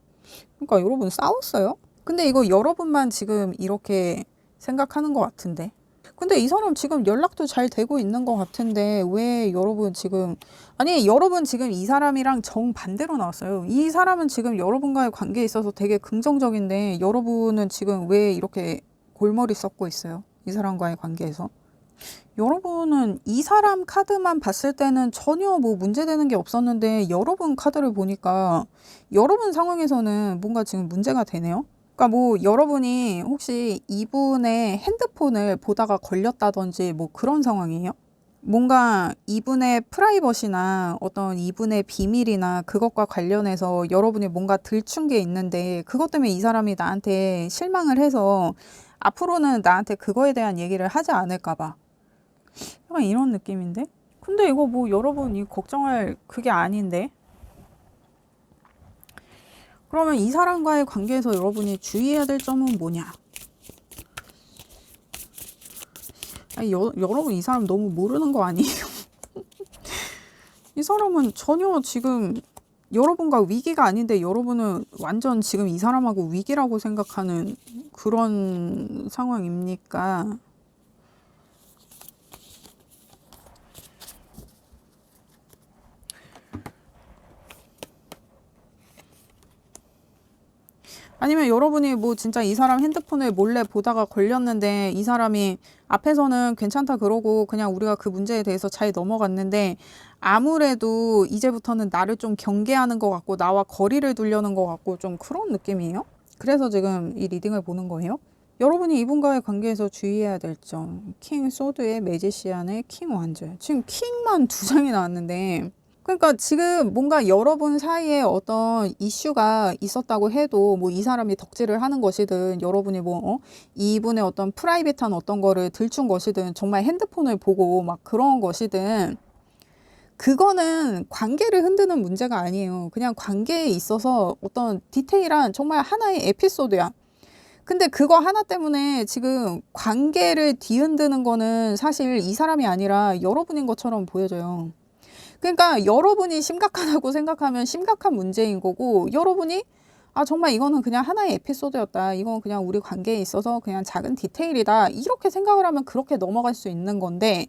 그러니까 여러분 싸웠어요? 근데 이거 여러분만 지금 이렇게 생각하는 것 같은데. 근데 이 사람 지금 연락도 잘 되고 있는 것 같은데 왜 여러분 지금 아니 여러분 지금 이 사람이랑 정반대로 나왔어요. 이 사람은 지금 여러분과의 관계에 있어서 되게 긍정적인데 여러분은 지금 왜 이렇게 골머리 썩고 있어요? 이 사람과의 관계에서. 여러분은 이 사람 카드만 봤을 때는 전혀 뭐 문제되는 게 없었는데 여러분 카드를 보니까 여러분 상황에서는 뭔가 지금 문제가 되네요. 그러니까 뭐 여러분이 혹시 이분의 핸드폰을 보다가 걸렸다든지 뭐 그런 상황이에요? 뭔가 이분의 프라이버시나 어떤 이분의 비밀이나 그것과 관련해서 여러분이 뭔가 들춘 게 있는데 그것 때문에 이 사람이 나한테 실망을 해서 앞으로는 나한테 그거에 대한 얘기를 하지 않을까 봐. 약간 이런 느낌인데? 근데 이거 뭐 여러분 이 걱정할 그게 아닌데? 그러면 이 사람과의 관계에서 여러분이 주의해야 될 점은 뭐냐? 아니, 여러분 이 사람 너무 모르는 거 아니에요? 이 사람은 전혀 지금 여러분과 위기가 아닌데 여러분은 완전 지금 이 사람하고 위기라고 생각하는 그런 상황입니까? 아니면 여러분이 뭐 진짜 이 사람 핸드폰을 몰래 보다가 걸렸는데 이 사람이 앞에서는 괜찮다 그러고 그냥 우리가 그 문제에 대해서 잘 넘어갔는데 아무래도 이제부터는 나를 좀 경계하는 것 같고 나와 거리를 두려는 것 같고 좀 그런 느낌이에요. 그래서 지금 이 리딩을 보는 거예요. 여러분이 이분과의 관계에서 주의해야 될 점. 킹 소드의 매지시안의 킹 완즈. 지금 킹만 2장이 나왔는데 그러니까 지금 뭔가 여러분 사이에 어떤 이슈가 있었다고 해도 뭐 이 사람이 덕질을 하는 것이든 여러분이 뭐 이분의 어떤 프라이빗한 어떤 거를 들춘 것이든 정말 핸드폰을 보고 막 그런 것이든 그거는 관계를 흔드는 문제가 아니에요. 그냥 관계에 있어서 어떤 디테일한 정말 하나의 에피소드야. 근데 그거 하나 때문에 지금 관계를 뒤흔드는 거는 사실 이 사람이 아니라 여러분인 것처럼 보여져요. 그러니까 여러분이 심각하다고 생각하면 심각한 문제인 거고 여러분이 정말 이거는 그냥 하나의 에피소드였다. 이건 그냥 우리 관계에 있어서 그냥 작은 디테일이다. 이렇게 생각을 하면 그렇게 넘어갈 수 있는 건데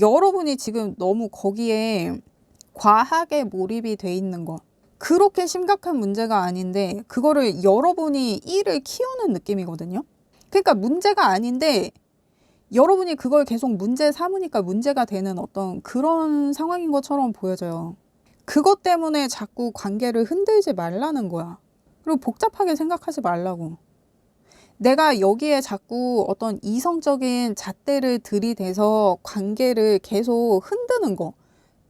여러분이 지금 너무 거기에 과하게 몰입이 돼 있는 거. 그렇게 심각한 문제가 아닌데 그거를 여러분이 일을 키우는 느낌이거든요. 그러니까 문제가 아닌데 여러분이 그걸 계속 문제 삼으니까 문제가 되는 어떤 그런 상황인 것처럼 보여져요. 그것 때문에 자꾸 관계를 흔들지 말라는 거야. 그리고 복잡하게 생각하지 말라고. 내가 여기에 자꾸 어떤 이성적인 잣대를 들이대서 관계를 계속 흔드는 거.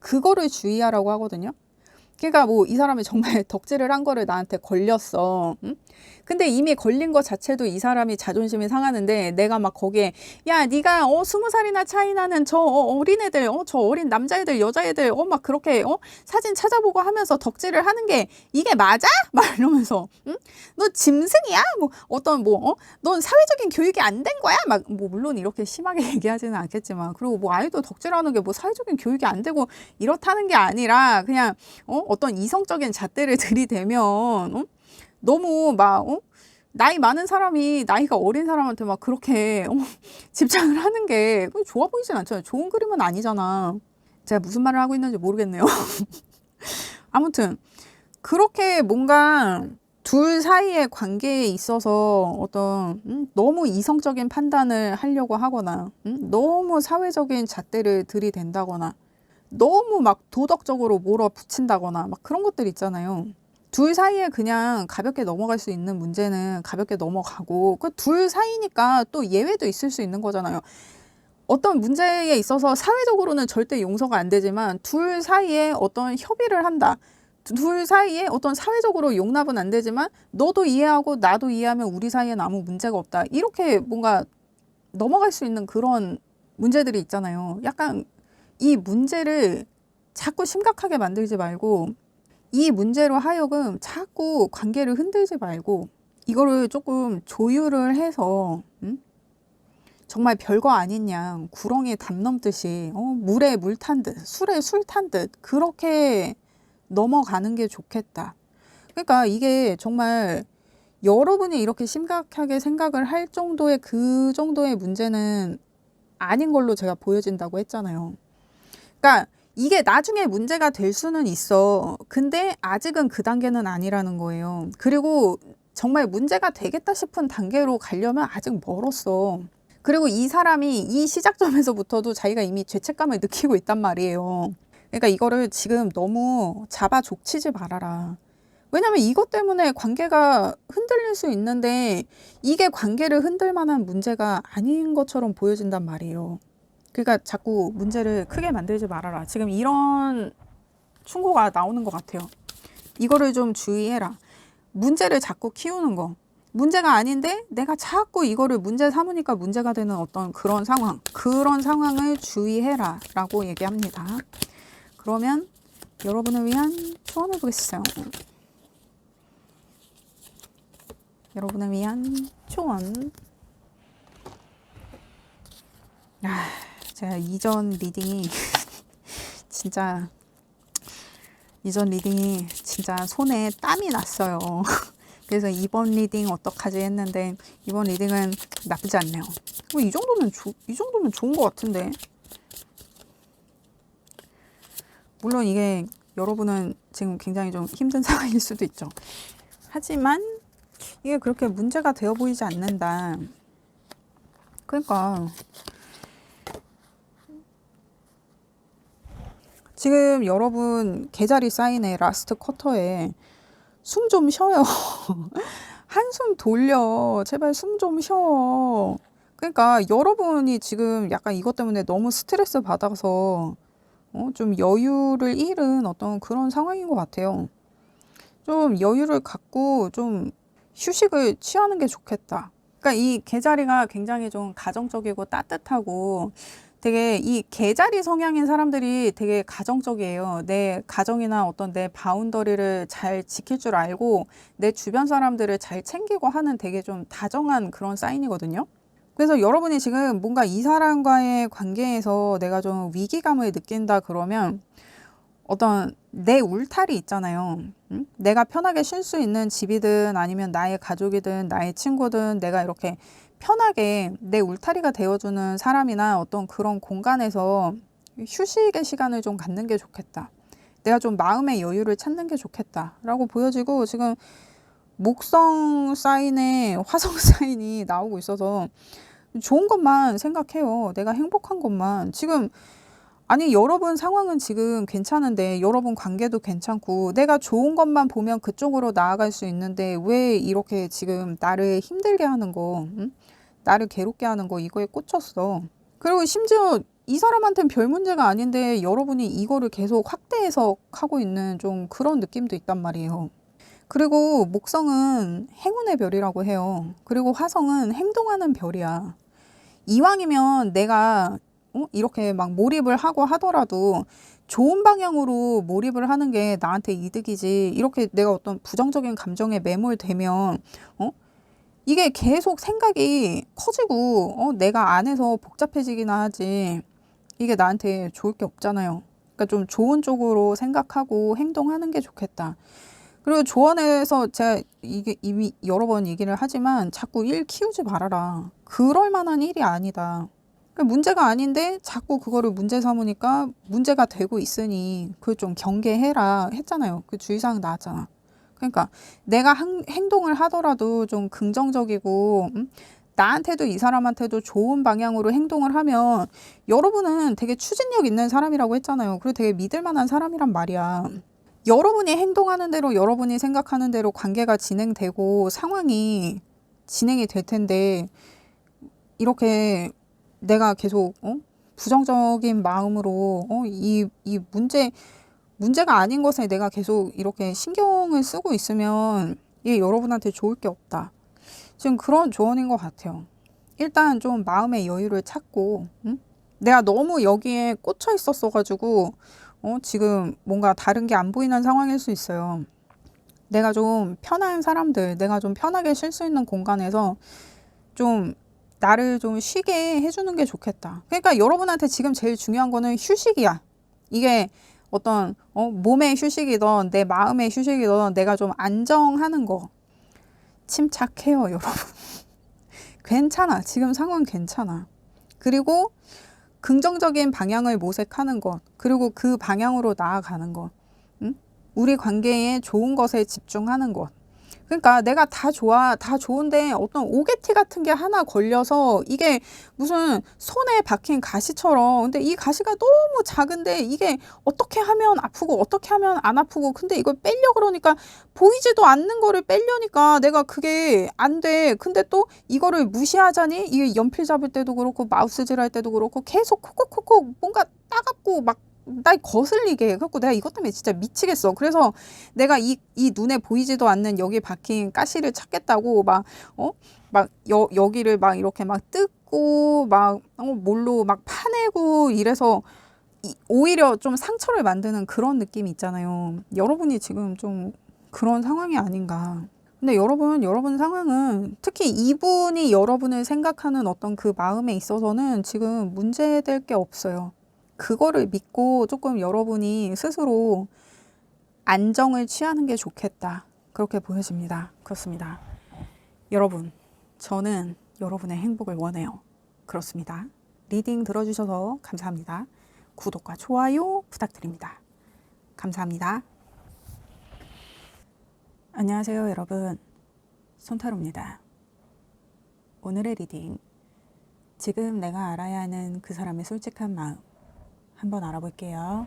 그거를 주의하라고 하거든요. 그러니까 뭐 이 사람이 정말 덕질을 한 거를 나한테 걸렸어. 응? 근데 이미 걸린 것 자체도 이 사람이 자존심이 상하는데 내가 막 거기에 야 네가 20살이나 차이 나는 저 어린애들 저 어린 남자애들 여자애들 막 그렇게 사진 찾아보고 하면서 덕질을 하는 게 이게 맞아? 막 이러면서 응? 너 짐승이야? 뭐 어떤 넌 사회적인 교육이 안 된 거야? 막 뭐 물론 이렇게 심하게 얘기하지는 않겠지만 그리고 뭐 아이도 덕질하는 게 뭐 사회적인 교육이 안 되고 이렇다는 게 아니라 그냥 어떤 이성적인 잣대를 들이대면 너무 막 나이 많은 사람이 나이가 어린 사람한테 막 그렇게 집착을 하는 게 좋아 보이진 않잖아요. 좋은 그림은 아니잖아. 제가 무슨 말을 하고 있는지 모르겠네요. 아무튼 그렇게 뭔가 둘 사이의 관계에 있어서 어떤 너무 이성적인 판단을 하려고 하거나 너무 사회적인 잣대를 들이댄다거나 너무 막 도덕적으로 몰아붙인다거나 막 그런 것들 있잖아요. 둘 사이에 그냥 가볍게 넘어갈 수 있는 문제는 가볍게 넘어가고 그 둘 사이니까 또 예외도 있을 수 있는 거잖아요. 어떤 문제에 있어서 사회적으로는 절대 용서가 안 되지만 둘 사이에 어떤 협의를 한다. 둘 사이에 어떤 사회적으로 용납은 안 되지만 너도 이해하고 나도 이해하면 우리 사이엔 아무 문제가 없다. 이렇게 뭔가 넘어갈 수 있는 그런 문제들이 있잖아요. 약간 이 문제를 자꾸 심각하게 만들지 말고 이 문제로 하여금 자꾸 관계를 흔들지 말고 이거를 조금 조율을 해서 정말 별거 아닌 양 구렁이에 담 넘듯이 물에 물 탄 듯 술에 술 탄 듯 그렇게 넘어가는 게 좋겠다. 그러니까 이게 정말 여러분이 이렇게 심각하게 생각을 할 정도의 그 정도의 문제는 아닌 걸로 제가 보여진다고 했잖아요. 그러니까 이게 나중에 문제가 될 수는 있어. 근데 아직은 그 단계는 아니라는 거예요. 그리고 정말 문제가 되겠다 싶은 단계로 가려면 아직 멀었어. 그리고 이 사람이 이 시작점에서부터도 자기가 이미 죄책감을 느끼고 있단 말이에요. 그러니까 이거를 지금 너무 잡아 족치지 말아라. 왜냐면 이것 때문에 관계가 흔들릴 수 있는데 이게 관계를 흔들 만한 문제가 아닌 것처럼 보여진단 말이에요. 그러니까 자꾸 문제를 크게 만들지 말아라. 지금 이런 충고가 나오는 것 같아요. 이거를 좀 주의해라. 문제를 자꾸 키우는 거. 문제가 아닌데 내가 자꾸 이거를 문제 삼으니까 문제가 되는 어떤 그런 상황. 그런 상황을 주의해라 라고 얘기합니다. 그러면 여러분을 위한 조언을 보겠어요. 여러분을 위한 조언. 제가 이전 리딩이 진짜 손에 땀이 났어요. 그래서 이번 리딩 어떡하지 했는데 이번 리딩은 나쁘지 않네요. 이 정도면 좋은 것 같은데. 물론 이게 여러분은 지금 굉장히 좀 힘든 상황일 수도 있죠. 하지만 이게 그렇게 문제가 되어 보이지 않는다. 그러니까 지금 여러분 계좌리 사인의 라스트 쿼터에 숨 좀 쉬어요. 한숨 돌려. 제발 숨 좀 쉬어. 그러니까 여러분이 지금 약간 이것 때문에 너무 스트레스 받아서 좀 여유를 잃은 어떤 그런 상황인 것 같아요. 좀 여유를 갖고 좀 휴식을 취하는 게 좋겠다. 그러니까 이 개자리가 굉장히 좀 가정적이고 따뜻하고 되게 이 개자리 성향인 사람들이 되게 가정적이에요. 내 가정이나 어떤 내 바운더리를 잘 지킬 줄 알고 내 주변 사람들을 잘 챙기고 하는 되게 좀 다정한 그런 사인이거든요. 그래서 여러분이 지금 뭔가 이 사람과의 관계에서 내가 좀 위기감을 느낀다 그러면 어떤 내 울타리 있잖아요. 응? 내가 편하게 쉴 수 있는 집이든 아니면 나의 가족이든 나의 친구든 내가 이렇게 편하게 내 울타리가 되어주는 사람이나 어떤 그런 공간에서 휴식의 시간을 좀 갖는 게 좋겠다. 내가 좀 마음의 여유를 찾는 게 좋겠다 라고 보여지고 지금 목성 사인에 화성 사인이 나오고 있어서 좋은 것만 생각해요. 내가 행복한 것만. 지금 아니 여러분 상황은 지금 괜찮은데 여러분 관계도 괜찮고 내가 좋은 것만 보면 그쪽으로 나아갈 수 있는데 왜 이렇게 지금 나를 힘들게 하는 거 응? 나를 괴롭게 하는 거 이거에 꽂혔어. 그리고 심지어 이 사람한테는 별 문제가 아닌데 여러분이 이거를 계속 확대 해석하고 있는 좀 그런 느낌도 있단 말이에요. 그리고 목성은 행운의 별이라고 해요. 그리고 화성은 행동하는 별이야. 이왕이면 내가 이렇게 막 몰입을 하고 하더라도 좋은 방향으로 몰입을 하는 게 나한테 이득이지. 이렇게 내가 어떤 부정적인 감정에 매몰되면 이게 계속 생각이 커지고 내가 안에서 복잡해지기나 하지. 이게 나한테 좋을 게 없잖아요. 그러니까 좀 좋은 쪽으로 생각하고 행동하는 게 좋겠다. 그리고 조언에서 제가 이게 이미 여러 번 얘기를 하지만 자꾸 일 키우지 말아라. 그럴 만한 일이 아니다. 문제가 아닌데 자꾸 그거를 문제 삼으니까 문제가 되고 있으니 그걸 좀 경계해라 했잖아요. 그 주의사항 나왔잖아. 그러니까 내가 행동을 하더라도 좀 긍정적이고 나한테도 이 사람한테도 좋은 방향으로 행동을 하면 여러분은 되게 추진력 있는 사람이라고 했잖아요. 그리고 되게 믿을 만한 사람이란 말이야. 여러분이 행동하는 대로 여러분이 생각하는 대로 관계가 진행되고 상황이 진행이 될 텐데 이렇게 내가 계속 부정적인 마음으로 이 문제가 아닌 것에 내가 계속 이렇게 신경을 쓰고 있으면 이게 여러분한테 좋을 게 없다. 지금 그런 조언인 것 같아요. 일단 좀 마음의 여유를 찾고 내가 너무 여기에 꽂혀 있었어가지고 지금 뭔가 다른 게 안 보이는 상황일 수 있어요. 내가 좀 편한 사람들, 내가 좀 편하게 쉴 수 있는 공간에서 좀 나를 좀 쉬게 해주는 게 좋겠다. 그러니까 여러분한테 지금 제일 중요한 거는 휴식이야. 이게 어떤 몸의 휴식이든 내 마음의 휴식이든 내가 좀 안정하는 거. 침착해요, 여러분. 괜찮아. 지금 상황 괜찮아. 그리고 긍정적인 방향을 모색하는 것. 그리고 그 방향으로 나아가는 것. 응? 우리 관계에 좋은 것에 집중하는 것. 그러니까 내가 다 좋아, 다 좋은데 어떤 오게티 같은 게 하나 걸려서 이게 무슨 손에 박힌 가시처럼 근데 이 가시가 너무 작은데 이게 어떻게 하면 아프고 어떻게 하면 안 아프고 근데 이걸 빼려 그러니까 보이지도 않는 거를 빼려니까 내가 그게 안 돼. 근데 또 이거를 무시하자니 이게 연필 잡을 때도 그렇고 마우스질 할 때도 그렇고 계속 콕콕콕콕 뭔가 따갑고 막 날 거슬리게 해갖고 내가 이것 때문에 진짜 미치겠어. 그래서 내가 이 눈에 보이지도 않는 여기 박힌 가시를 찾겠다고 여기를 막 이렇게 막 뜯고 막 몰로 막 파내고 이래서 오히려 좀 상처를 만드는 그런 느낌이 있잖아요. 여러분이 지금 좀 그런 상황이 아닌가. 근데 여러분 상황은 특히 이분이 여러분을 생각하는 어떤 그 마음에 있어서는 지금 문제될 게 없어요. 그거를 믿고 조금 여러분이 스스로 안정을 취하는 게 좋겠다. 그렇게 보여집니다. 그렇습니다. 여러분, 저는 여러분의 행복을 원해요. 그렇습니다. 리딩 들어주셔서 감사합니다. 구독과 좋아요 부탁드립니다. 감사합니다. 안녕하세요, 여러분. 손타로입니다. 오늘의 리딩. 지금 내가 알아야 하는 그 사람의 솔직한 마음. 한번 알아볼게요.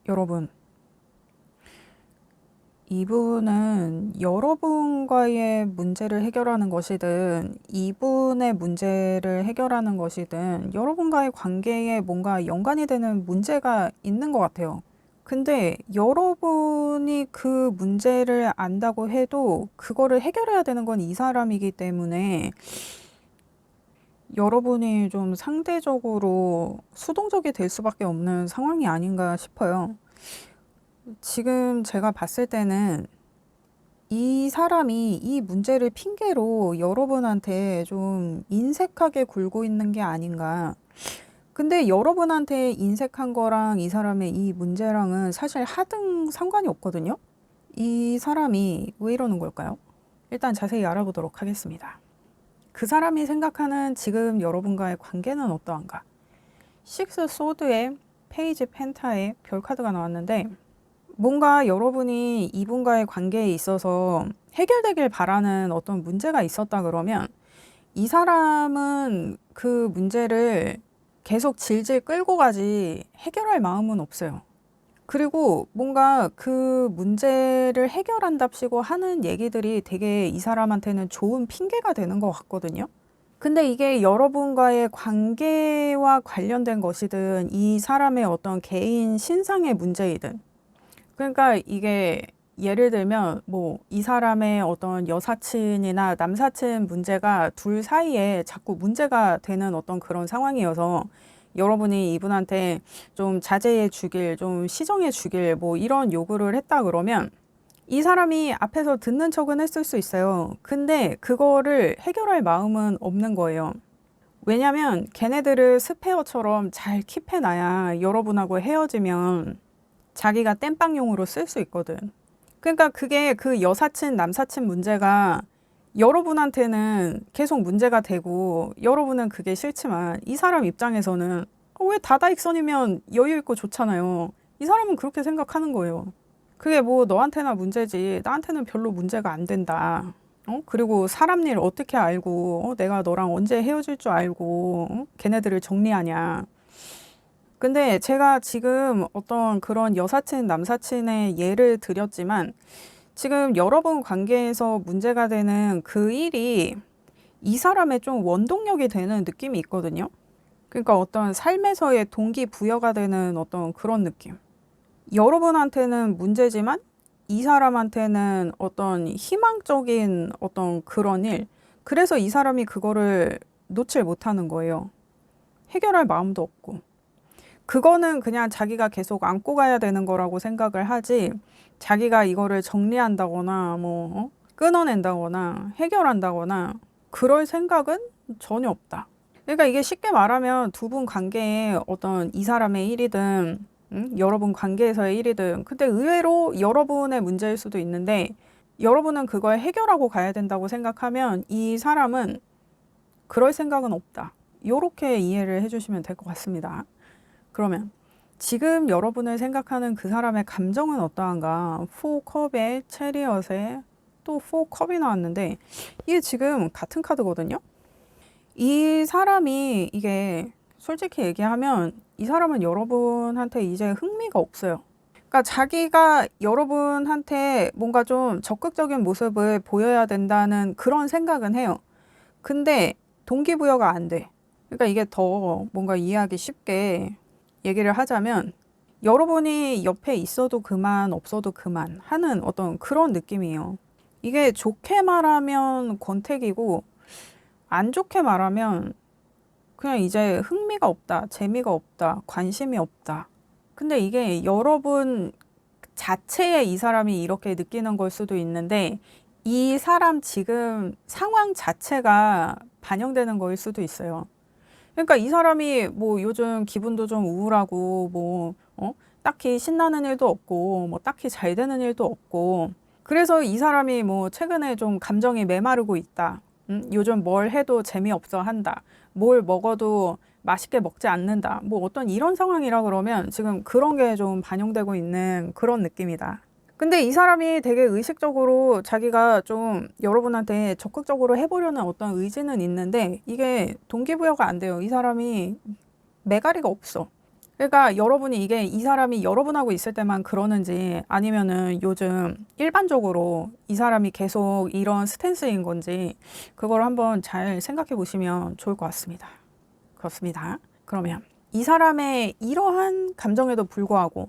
여러분, 이분은 여러분과의 문제를 해결하는 것이든 이분의 문제를 해결하는 것이든 여러분과의 관계에 뭔가 연관이 되는 문제가 있는 것 같아요. 근데 여러분이 그 문제를 안다고 해도 그거를 해결해야 되는 건 이 사람이기 때문에 여러분이 좀 상대적으로 수동적이 될 수밖에 없는 상황이 아닌가 싶어요. 지금 제가 봤을 때는 이 사람이 이 문제를 핑계로 여러분한테 좀 인색하게 굴고 있는 게 아닌가. 근데 여러분한테 인색한 거랑 이 사람의 이 문제랑은 사실 하등 상관이 없거든요. 이 사람이 왜 이러는 걸까요? 일단 자세히 알아보도록 하겠습니다. 그 사람이 생각하는 지금 여러분과의 관계는 어떠한가? 식스 소드의 페이지 펜타의 별 카드가 나왔는데 뭔가 여러분이 이분과의 관계에 있어서 해결되길 바라는 어떤 문제가 있었다 그러면 이 사람은 그 문제를 계속 질질 끌고 가지 해결할 마음은 없어요. 그리고 뭔가 그 문제를 해결한답시고 하는 얘기들이 되게 이 사람한테는 좋은 핑계가 되는 것 같거든요. 근데 이게 여러분과의 관계와 관련된 것이든 이 사람의 어떤 개인 신상의 문제이든, 그러니까 이게 예를 들면 뭐 이 사람의 어떤 여사친이나 남사친 문제가 둘 사이에 자꾸 문제가 되는 어떤 그런 상황이어서 여러분이 이분한테 좀 자제해 주길, 좀 시정해 주길 뭐 이런 요구를 했다 그러면 이 사람이 앞에서 듣는 척은 했을 수 있어요. 근데 그거를 해결할 마음은 없는 거예요. 왜냐면 걔네들을 스페어처럼 잘 킵해놔야 여러분하고 헤어지면 자기가 땜빵용으로 쓸 수 있거든. 그러니까 그게 그 여사친, 남사친 문제가 여러분한테는 계속 문제가 되고 여러분은 그게 싫지만 이 사람 입장에서는 왜 다다익선이면 여유 있고 좋잖아요. 이 사람은 그렇게 생각하는 거예요. 그게 뭐 너한테나 문제지 나한테는 별로 문제가 안 된다. 그리고 사람 일 어떻게 알고 내가 너랑 언제 헤어질 줄 알고 걔네들을 정리하냐. 근데 제가 지금 어떤 그런 여사친, 남사친의 예를 드렸지만 지금 여러분 관계에서 문제가 되는 그 일이 이 사람의 좀 원동력이 되는 느낌이 있거든요. 그러니까 어떤 삶에서의 동기부여가 되는 어떤 그런 느낌. 여러분한테는 문제지만 이 사람한테는 어떤 희망적인 어떤 그런 일. 그래서 이 사람이 그거를 놓칠 못하는 거예요. 해결할 마음도 없고. 그거는 그냥 자기가 계속 안고 가야 되는 거라고 생각을 하지, 자기가 이거를 정리한다거나 끊어낸다거나 해결한다거나 그럴 생각은 전혀 없다. 그러니까 이게 쉽게 말하면 두 분 관계에 어떤 이 사람의 일이든 여러분 관계에서의 일이든, 근데 의외로 여러분의 문제일 수도 있는데 여러분은 그걸 해결하고 가야 된다고 생각하면 이 사람은 그럴 생각은 없다. 요렇게 이해를 해주시면 될 것 같습니다. 그러면 지금 여러분을 생각하는 그 사람의 감정은 어떠한가? 4컵에 체리엇에 또 4컵이 나왔는데 이게 지금 같은 카드거든요. 이 사람이 이게 솔직히 얘기하면 이 사람은 여러분한테 이제 흥미가 없어요. 그러니까 자기가 여러분한테 뭔가 좀 적극적인 모습을 보여야 된다는 그런 생각은 해요. 근데 동기부여가 안 돼. 그러니까 이게 더 뭔가 이해하기 쉽게 얘기를 하자면 여러분이 옆에 있어도 그만 없어도 그만 하는 어떤 그런 느낌이에요. 이게 좋게 말하면 권태기고 안 좋게 말하면 그냥 이제 흥미가 없다, 재미가 없다, 관심이 없다. 근데 이게 여러분 자체에 이 사람이 이렇게 느끼는 걸 수도 있는데 이 사람 지금 상황 자체가 반영되는 거일 수도 있어요. 그러니까 이 사람이 뭐 요즘 기분도 좀 우울하고 딱히 신나는 일도 없고 뭐 딱히 잘 되는 일도 없고, 그래서 이 사람이 뭐 최근에 좀 감정이 메마르고 있다. 요즘 뭘 해도 재미없어 한다. 뭘 먹어도 맛있게 먹지 않는다. 뭐 어떤 이런 상황이라 그러면 지금 그런 게 좀 반영되고 있는 그런 느낌이다. 근데 이 사람이 되게 의식적으로 자기가 좀 여러분한테 적극적으로 해보려는 어떤 의지는 있는데 이게 동기부여가 안 돼요. 이 사람이 매가리가 없어. 그러니까 여러분이 이게 이 사람이 여러분하고 있을 때만 그러는지 아니면은 요즘 일반적으로 이 사람이 계속 이런 스탠스인 건지 그걸 한번 잘 생각해 보시면 좋을 것 같습니다. 그렇습니다. 그러면 이 사람의 이러한 감정에도 불구하고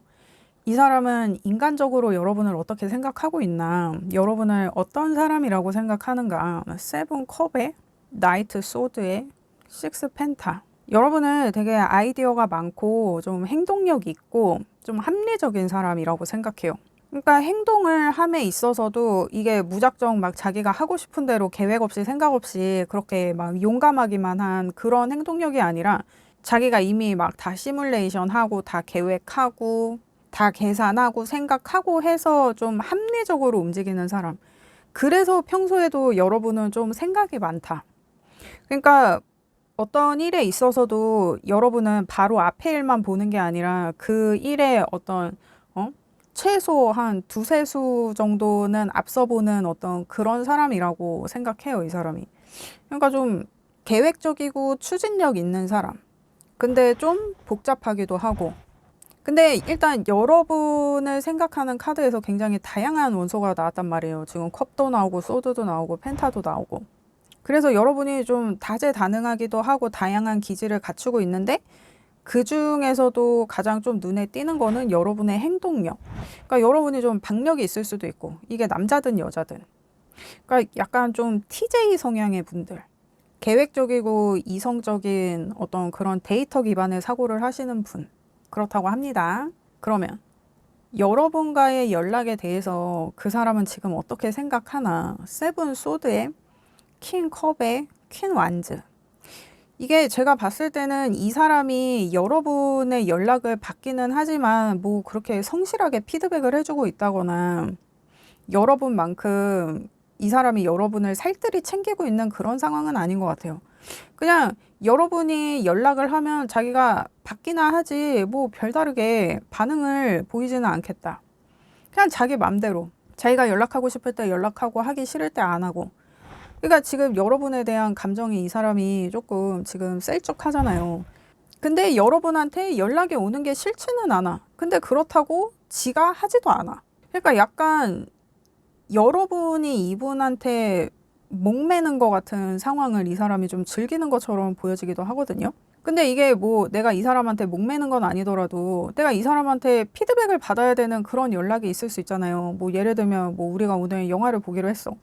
이 사람은 인간적으로 여러분을 어떻게 생각하고 있나, 여러분을 어떤 사람이라고 생각하는가. 세븐 컵에 나이트 소드에 식스 펜타. 여러분은 되게 아이디어가 많고 좀 행동력 있고 좀 합리적인 사람이라고 생각해요. 그러니까 행동을 함에 있어서도 이게 무작정 막 자기가 하고 싶은 대로 계획 없이 생각 없이 그렇게 막 용감하기만 한 그런 행동력이 아니라 자기가 이미 막 다 시뮬레이션 하고 다 계획하고 다 계산하고 생각하고 해서 좀 합리적으로 움직이는 사람. 그래서 평소에도 여러분은 좀 생각이 많다. 그러니까 어떤 일에 있어서도 여러분은 바로 앞에 일만 보는 게 아니라 그 일의 어떤 최소 한 두세 수 정도는 앞서 보는 어떤 그런 사람이라고 생각해요, 이 사람이. 그러니까 좀 계획적이고 추진력 있는 사람. 근데 좀 복잡하기도 하고. 근데 일단 여러분을 생각하는 카드에서 굉장히 다양한 원소가 나왔단 말이에요. 지금 컵도 나오고 소드도 나오고 펜타도 나오고. 그래서 여러분이 좀 다재다능하기도 하고 다양한 기질을 갖추고 있는데 그 중에서도 가장 좀 눈에 띄는 거는 여러분의 행동력. 그러니까 여러분이 좀 박력이 있을 수도 있고 이게 남자든 여자든. 그러니까 약간 좀 TJ 성향의 분들. 계획적이고 이성적인 어떤 그런 데이터 기반의 사고를 하시는 분. 그렇다고 합니다. 그러면 여러분과의 연락에 대해서 그 사람은 지금 어떻게 생각하나? 세븐 소드의 킹 컵의 퀸 완즈. 이게 제가 봤을 때는 이 사람이 여러분의 연락을 받기는 하지만 뭐 그렇게 성실하게 피드백을 해주고 있다거나 여러분만큼 이 사람이 여러분을 살뜰히 챙기고 있는 그런 상황은 아닌 것 같아요. 그냥 여러분이 연락을 하면 자기가 받기나 하지 뭐 별다르게 반응을 보이지는 않겠다. 그냥 자기 맘대로 자기가 연락하고 싶을 때 연락하고 하기 싫을 때 안 하고. 그러니까 지금 여러분에 대한 감정이 이 사람이 조금 지금 셀쭉하잖아요. 근데 여러분한테 연락이 오는 게 싫지는 않아. 근데 그렇다고 지가 하지도 않아. 그러니까 약간 여러분이 이분한테 목매는 것 같은 상황을 이 사람이 좀 즐기는 것처럼 보여지기도 하거든요. 근데 이게 뭐 내가 이 사람한테 목매는 건 아니더라도 내가 이 사람한테 피드백을 받아야 되는 그런 연락이 있을 수 있잖아요. 뭐 예를 들면 뭐 우리가 오늘 영화를 보기로 했어.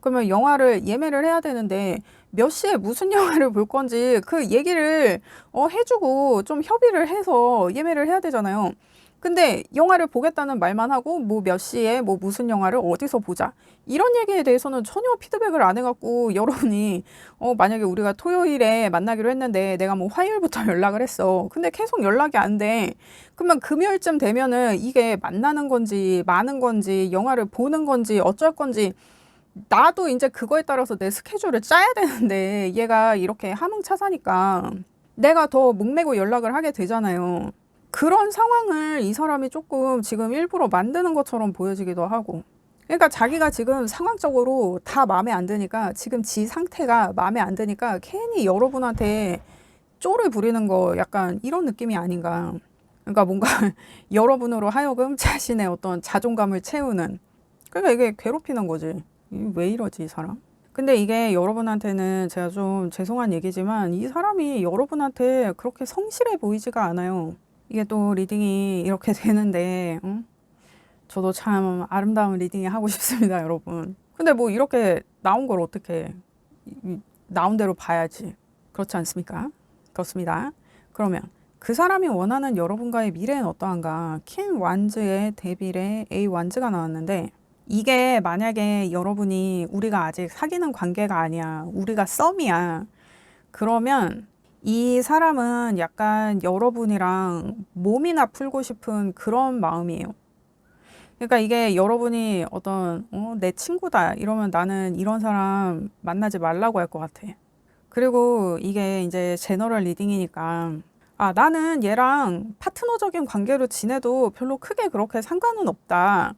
그러면 영화를 예매를 해야 되는데 몇 시에 무슨 영화를 볼 건지 그 얘기를 해주고 좀 협의를 해서 예매를 해야 되잖아요. 근데 영화를 보겠다는 말만 하고 뭐 몇 시에 뭐 무슨 영화를 어디서 보자 이런 얘기에 대해서는 전혀 피드백을 안 해갖고 여러분이 만약에 우리가 토요일에 만나기로 했는데 내가 뭐 화요일부터 연락을 했어. 근데 계속 연락이 안 돼. 그러면 금요일쯤 되면은 이게 만나는 건지 마는 건지 영화를 보는 건지 어쩔 건지 나도 이제 그거에 따라서 내 스케줄을 짜야 되는데 얘가 이렇게 하망차사니까 내가 더 목매고 연락을 하게 되잖아요. 그런 상황을 이 사람이 조금 지금 일부러 만드는 것처럼 보여지기도 하고. 그러니까 자기가 지금 상황적으로 다 마음에 안 드니까 지금 지 상태가 마음에 안 드니까 괜히 여러분한테 쪼를 부리는 거 약간 이런 느낌이 아닌가. 그러니까 뭔가 여러분으로 하여금 자신의 어떤 자존감을 채우는. 그러니까 이게 괴롭히는 거지. 왜 이러지, 이 사람? 근데 이게 여러분한테는 제가 좀 죄송한 얘기지만 이 사람이 여러분한테 그렇게 성실해 보이지가 않아요. 이게 또 리딩이 이렇게 되는데 저도 참 아름다운 리딩이 하고 싶습니다, 여러분. 근데 뭐 이렇게 나온 걸 어떻게 나온 대로 봐야지. 그렇지 않습니까? 그렇습니다. 그러면 그 사람이 원하는 여러분과의 미래는 어떠한가? 킹 완즈의 데빌의 A 완즈가 나왔는데 이게 만약에 여러분이 우리가 아직 사귀는 관계가 아니야. 우리가 썸이야. 그러면 이 사람은 약간 여러분이랑 몸이나 풀고 싶은 그런 마음이에요. 그러니까 이게 여러분이 어떤 내 친구다 이러면 나는 이런 사람 만나지 말라고 할 것 같아. 그리고 이게 이제 제너럴 리딩이니까 나는 얘랑 파트너적인 관계로 지내도 별로 크게 그렇게 상관은 없다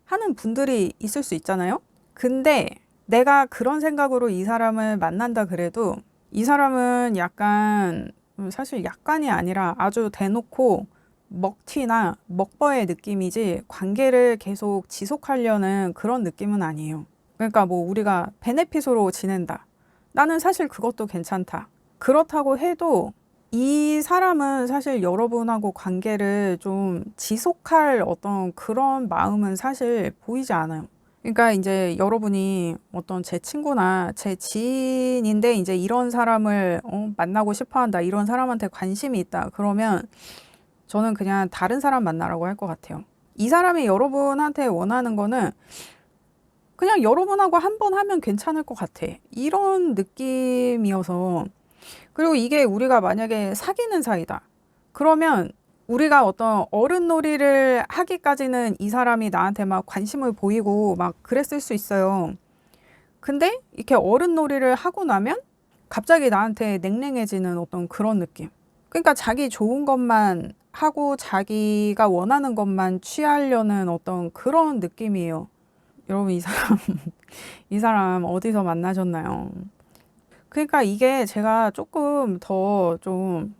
하는 분들이 있을 수 있잖아요. 근데 내가 그런 생각으로 이 사람을 만난다 그래도 이 사람은 약간 사실 약간이 아니라 아주 대놓고 먹튀나 먹버의 느낌이지 관계를 계속 지속하려는 그런 느낌은 아니에요. 그러니까 뭐 우리가 베네핏으로 지낸다. 나는 사실 그것도 괜찮다. 그렇다고 해도 이 사람은 사실 여러분하고 관계를 좀 지속할 어떤 그런 마음은 사실 보이지 않아요. 그러니까 이제 여러분이 어떤 제 친구나 제 지인인데 이제 이런 사람을 만나고 싶어 한다. 이런 사람한테 관심이 있다. 그러면 저는 그냥 다른 사람 만나라고 할 것 같아요. 이 사람이 여러분한테 원하는 거는 그냥 여러분하고 한 번 하면 괜찮을 것 같아. 이런 느낌이어서. 그리고 이게 우리가 만약에 사귀는 사이다. 그러면 우리가 어떤 어른놀이를 하기까지는 이 사람이 나한테 막 관심을 보이고 막 그랬을 수 있어요. 근데 이렇게 어른놀이를 하고 나면 갑자기 나한테 냉랭해지는 어떤 그런 느낌. 그러니까 자기 좋은 것만 하고 자기가 원하는 것만 취하려는 어떤 그런 느낌이에요. 여러분, 이 사람 어디서 만나셨나요? 그러니까 이게 제가 조금 더 좀,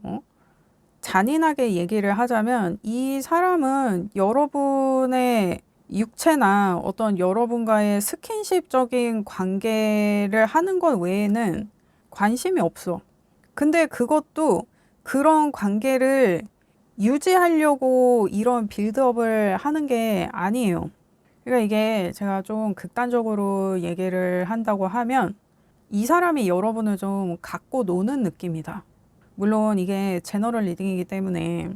잔인하게 얘기를 하자면 이 사람은 여러분의 육체나 어떤 여러분과의 스킨십적인 관계를 하는 것 외에는 관심이 없어. 근데 그것도 그런 관계를 유지하려고 이런 빌드업을 하는 게 아니에요. 그러니까 이게 제가 좀 극단적으로 얘기를 한다고 하면 이 사람이 여러분을 좀 갖고 노는 느낌이다. 물론 이게 제너럴 리딩이기 때문에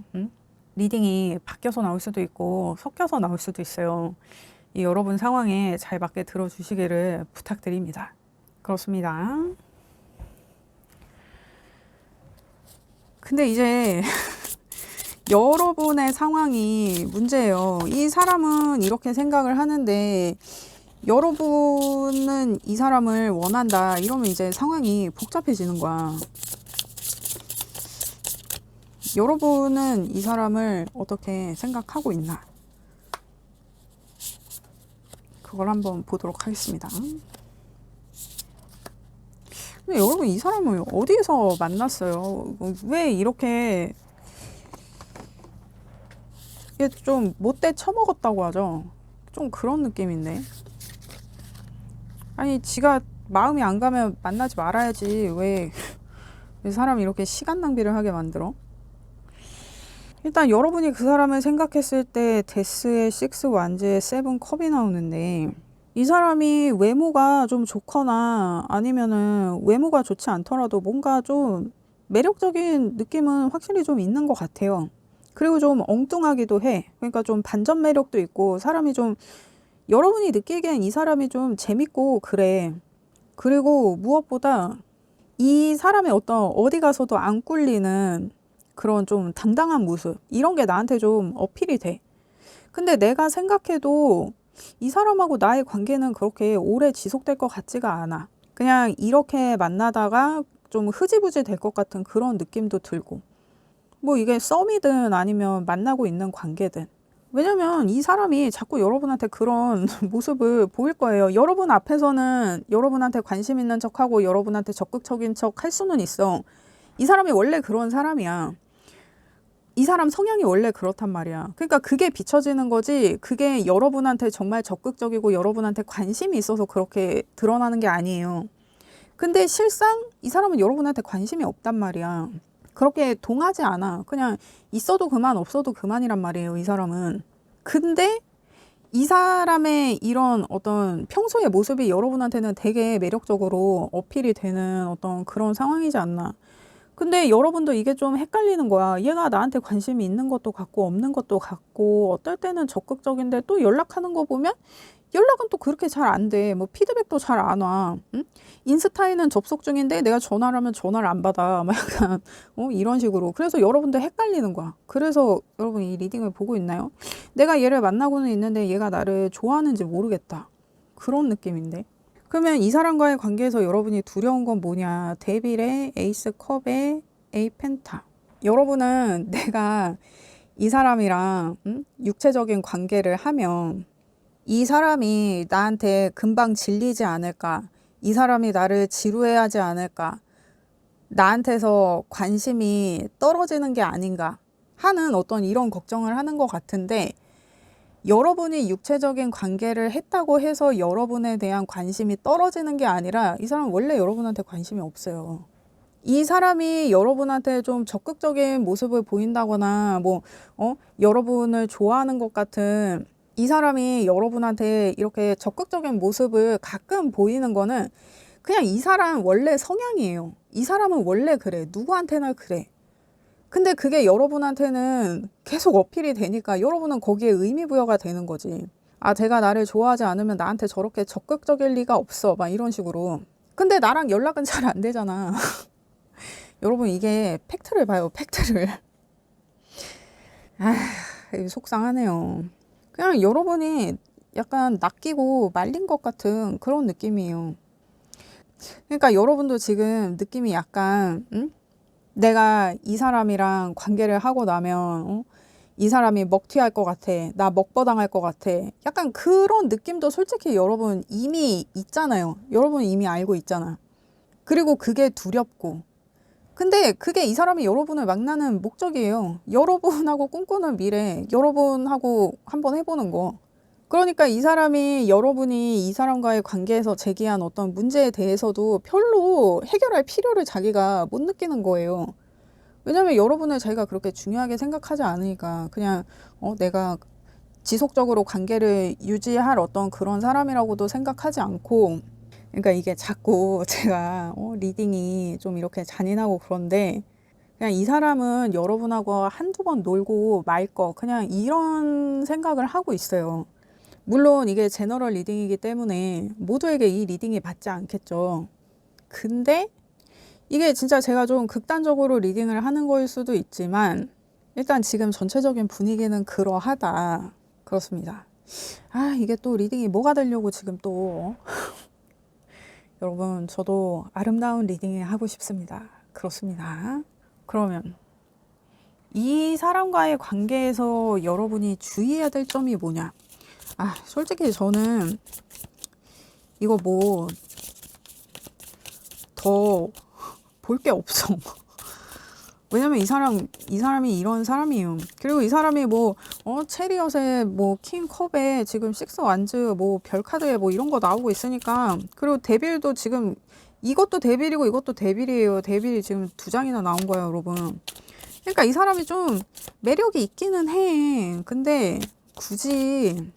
리딩이 바뀌어서 나올 수도 있고 섞여서 나올 수도 있어요. 이 여러분 상황에 잘 맞게 들어주시기를 부탁드립니다. 그렇습니다. 근데 이제 여러분의 상황이 문제예요. 이 사람은 이렇게 생각을 하는데 여러분은 이 사람을 원한다. 이러면 이제 상황이 복잡해지는 거야. 여러분은 이 사람을 어떻게 생각하고 있나? 그걸 한번 보도록 하겠습니다. 근데 여러분, 이 사람을 어디서 만났어요? 왜 이렇게 좀 못돼 처먹었다고 하죠? 좀 그런 느낌인데. 아니, 지가 마음이 안 가면 만나지 말아야지. 왜 사람이 이렇게 시간 낭비를 하게 만들어? 일단 여러분이 그 사람을 생각했을 때 데스의 6 완즈의 7 컵이 나오는데 이 사람이 외모가 좀 좋거나 아니면은 외모가 좋지 않더라도 뭔가 좀 매력적인 느낌은 확실히 좀 있는 것 같아요. 그리고 좀 엉뚱하기도 해. 그러니까 좀 반전 매력도 있고 사람이 좀 여러분이 느끼기엔 이 사람이 좀 재밌고 그래. 그리고 무엇보다 이 사람의 어떤 어디 가서도 안 꿀리는 그런 좀 당당한 모습 이런 게 나한테 좀 어필이 돼. 근데 내가 생각해도 이 사람하고 나의 관계는 그렇게 오래 지속될 것 같지가 않아. 그냥 이렇게 만나다가 좀 흐지부지 될 것 같은 그런 느낌도 들고. 뭐 이게 썸이든 아니면 만나고 있는 관계든. 왜냐면 이 사람이 자꾸 여러분한테 그런 모습을 보일 거예요. 여러분 앞에서는 여러분한테 관심 있는 척하고 여러분한테 적극적인 척 할 수는 있어. 이 사람이 원래 그런 사람이야. 이 사람 성향이 원래 그렇단 말이야. 그러니까 그게 비춰지는 거지. 그게 여러분한테 정말 적극적이고 여러분한테 관심이 있어서 그렇게 드러나는 게 아니에요. 근데 실상 이 사람은 여러분한테 관심이 없단 말이야. 그렇게 동하지 않아. 그냥 있어도 그만 없어도 그만이란 말이에요. 이 사람은. 근데 이 사람의 이런 어떤 평소의 모습이 여러분한테는 되게 매력적으로 어필이 되는 어떤 그런 상황이지 않나. 근데 여러분도 이게 좀 헷갈리는 거야. 얘가 나한테 관심이 있는 것도 같고 없는 것도 같고 어떨 때는 적극적인데 또 연락하는 거 보면 연락은 또 그렇게 잘 안 돼. 뭐 피드백도 잘 안 와. 응? 인스타에는 접속 중인데 내가 전화를 하면 전화를 안 받아. 막 약간 이런 식으로. 그래서 여러분들 헷갈리는 거야. 그래서 여러분 이 리딩을 보고 있나요? 내가 얘를 만나고는 있는데 얘가 나를 좋아하는지 모르겠다. 그런 느낌인데. 그러면 이 사람과의 관계에서 여러분이 두려운 건 뭐냐? 데빌의 에이스 컵의 에이 펜타. 여러분은 내가 이 사람이랑 육체적인 관계를 하면 이 사람이 나한테 금방 질리지 않을까? 이 사람이 나를 지루해하지 않을까? 나한테서 관심이 떨어지는 게 아닌가? 하는 어떤 이런 걱정을 하는 것 같은데 여러분이 육체적인 관계를 했다고 해서 여러분에 대한 관심이 떨어지는 게 아니라 이 사람은 원래 여러분한테 관심이 없어요. 이 사람이 여러분한테 좀 적극적인 모습을 보인다거나 여러분을 좋아하는 것 같은 이 사람이 여러분한테 이렇게 적극적인 모습을 가끔 보이는 거는 그냥 이 사람 원래 성향이에요. 이 사람은 원래 그래. 누구한테나 그래. 근데 그게 여러분한테는 계속 어필이 되니까 여러분은 거기에 의미 부여가 되는 거지. 아, 제가 나를 좋아하지 않으면 나한테 저렇게 적극적일 리가 없어. 막 이런 식으로. 근데 나랑 연락은 잘 안 되잖아. 여러분 이게 팩트를 봐요. 팩트를. 아, 속상하네요. 그냥 여러분이 약간 낚이고 말린 것 같은 그런 느낌이에요. 그러니까 여러분도 지금 느낌이 약간 내가 이 사람이랑 관계를 하고 나면 이 사람이 먹튀할 것 같아. 나 먹버당할 것 같아. 약간 그런 느낌도 솔직히 여러분 이미 있잖아요. 여러분 이미 알고 있잖아. 그리고 그게 두렵고. 근데 그게 이 사람이 여러분을 만나는 목적이에요. 여러분하고 꿈꾸는 미래, 여러분하고 한번 해보는 거. 그러니까 이 사람이 여러분이 이 사람과의 관계에서 제기한 어떤 문제에 대해서도 별로 해결할 필요를 자기가 못 느끼는 거예요. 왜냐면 여러분을 자기가 그렇게 중요하게 생각하지 않으니까 그냥 내가 지속적으로 관계를 유지할 어떤 그런 사람이라고도 생각하지 않고. 그러니까 이게 자꾸 제가 리딩이 좀 이렇게 잔인하고 그런데 그냥 이 사람은 여러분하고 한두 번 놀고 말 거 그냥 이런 생각을 하고 있어요. 물론 이게 제너럴 리딩이기 때문에 모두에게 이 리딩이 맞지 않겠죠. 근데 이게 진짜 제가 좀 극단적으로 리딩을 하는 거일 수도 있지만 일단 지금 전체적인 분위기는 그러하다. 그렇습니다. 아, 이게 또 리딩이 뭐가 되려고 지금 또 여러분 저도 아름다운 리딩을 하고 싶습니다. 그렇습니다. 그러면 이 사람과의 관계에서 여러분이 주의해야 될 점이 뭐냐? 아, 솔직히 저는 이거 뭐 더 볼 게 없어. 왜냐면 이 사람이 이런 사람이에요. 그리고 이 사람이 뭐, 체리엇에 뭐, 킹컵에 지금 식스 완즈 뭐, 별카드에 뭐 이런 거 나오고 있으니까. 그리고 데빌도 지금 이것도 데빌이고 이것도 데빌이에요. 데빌이 지금 2장이나 나온 거예요, 여러분. 그러니까 이 사람이 좀 매력이 있기는 해. 근데 굳이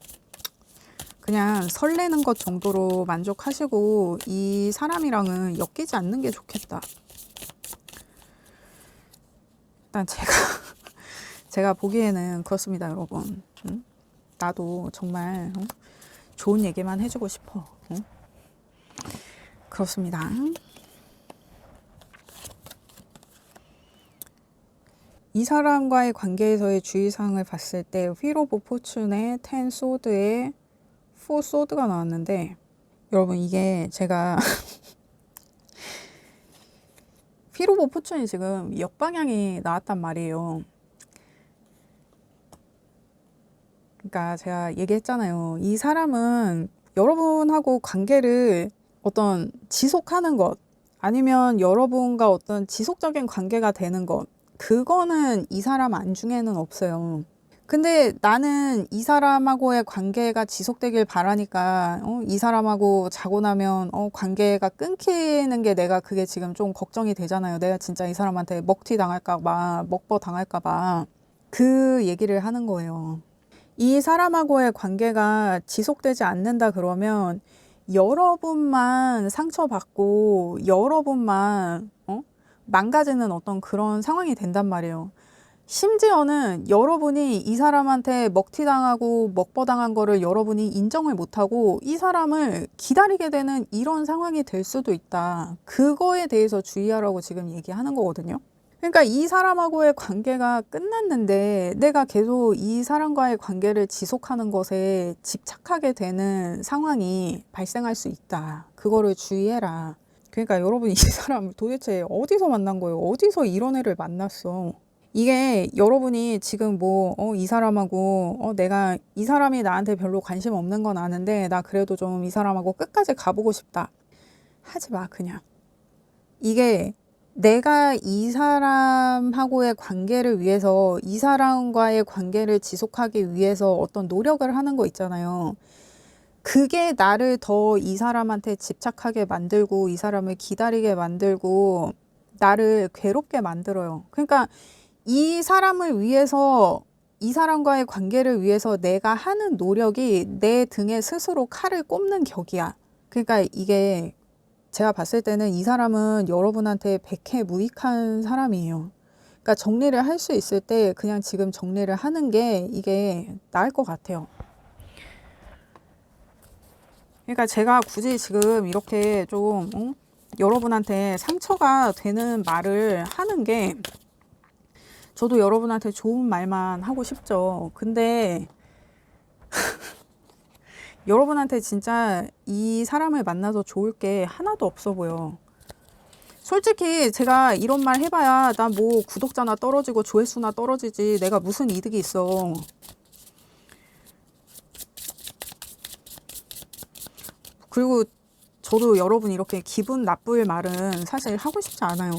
그냥 설레는 것 정도로 만족하시고 이 사람이랑은 엮이지 않는 게 좋겠다. 일단 제가 보기에는 그렇습니다, 여러분. 응? 나도 정말 좋은 얘기만 해주고 싶어. 응? 그렇습니다. 이 사람과의 관계에서의 주의사항을 봤을 때 휠 오브 포춘의 10 소드에 4 소드가 나왔는데 여러분 이게 제가 휠 오브 포춘이 지금 역방향이 나왔단 말이에요. 그러니까 제가 얘기했잖아요. 이 사람은 여러분하고 관계를 어떤 지속하는 것 아니면 여러분과 어떤 지속적인 관계가 되는 것 그거는 이 사람 안중에는 없어요. 근데 나는 이 사람하고의 관계가 지속되길 바라니까 이 사람하고 자고 나면 관계가 끊기는 게 내가 그게 지금 좀 걱정이 되잖아요. 내가 진짜 이 사람한테 먹튀 당할까 봐, 먹버 당할까 봐. 그 얘기를 하는 거예요. 이 사람하고의 관계가 지속되지 않는다 그러면 여러분만 상처받고 여러분만 망가지는 어떤 그런 상황이 된단 말이에요. 심지어는 여러분이 이 사람한테 먹튀당하고 먹버당한 거를 여러분이 인정을 못하고 이 사람을 기다리게 되는 이런 상황이 될 수도 있다. 그거에 대해서 주의하라고 지금 얘기하는 거거든요. 그러니까 이 사람하고의 관계가 끝났는데 내가 계속 이 사람과의 관계를 지속하는 것에 집착하게 되는 상황이 발생할 수 있다. 그거를 주의해라. 그러니까 여러분 이 사람 도대체 어디서 만난 거예요? 어디서 이런 애를 만났어? 이게 여러분이 지금 뭐, 이 사람하고, 내가 이 사람이 나한테 별로 관심 없는 건 아는데 나 그래도 좀 이 사람하고 끝까지 가보고 싶다. 하지 마, 그냥. 이게 내가 이 사람하고의 관계를 위해서 이 사람과의 관계를 지속하기 위해서 어떤 노력을 하는 거 있잖아요. 그게 나를 더 이 사람한테 집착하게 만들고 이 사람을 기다리게 만들고 나를 괴롭게 만들어요. 그러니까 이 사람을 위해서 이 사람과의 관계를 위해서 내가 하는 노력이 내 등에 스스로 칼을 꼽는 격이야. 그러니까 이게 제가 봤을 때는 이 사람은 여러분한테 백해무익한 사람이에요. 그러니까 정리를 할 수 있을 때 그냥 지금 정리를 하는 게 이게 나을 것 같아요. 그러니까 제가 굳이 지금 이렇게 좀 여러분한테 상처가 되는 말을 하는 게 저도 여러분한테 좋은 말만 하고 싶죠. 근데 여러분한테 진짜 이 사람을 만나서 좋을 게 하나도 없어 보여. 솔직히 제가 이런 말 해봐야 나 뭐 구독자나 떨어지고 조회수나 떨어지지 내가 무슨 이득이 있어. 그리고 저도 여러분 이렇게 기분 나쁠 말은 사실 하고 싶지 않아요.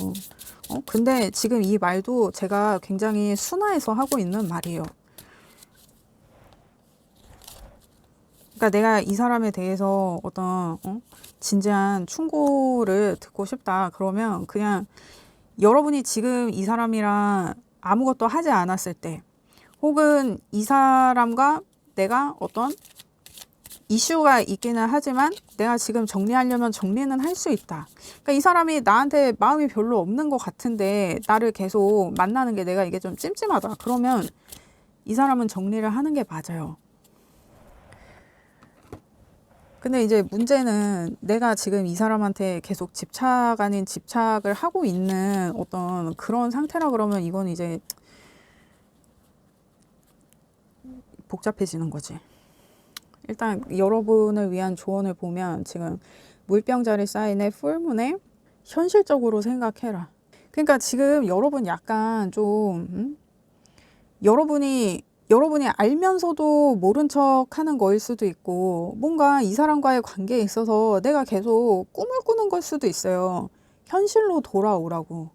근데 지금 이 말도 제가 굉장히 순화해서 하고 있는 말이에요. 그러니까 내가 이 사람에 대해서 어떤 진지한 충고를 듣고 싶다. 그러면 그냥 여러분이 지금 이 사람이랑 아무것도 하지 않았을 때 혹은 이 사람과 내가 어떤 이슈가 있기는 하지만 내가 지금 정리하려면 정리는 할 수 있다. 그러니까 이 사람이 나한테 마음이 별로 없는 것 같은데 나를 계속 만나는 게 내가 이게 좀 찜찜하다. 그러면 이 사람은 정리를 하는 게 맞아요. 근데 이제 문제는 내가 지금 이 사람한테 계속 집착 아닌 집착을 하고 있는 어떤 그런 상태라 그러면 이건 이제 복잡해지는 거지. 일단 여러분을 위한 조언을 보면 지금 물병자리 사인의 풀문에 현실적으로 생각해라. 그러니까 지금 여러분 약간 좀 여러분이 알면서도 모른 척 하는 거일 수도 있고 뭔가 이 사람과의 관계에 있어서 내가 계속 꿈을 꾸는 걸 수도 있어요. 현실로 돌아오라고.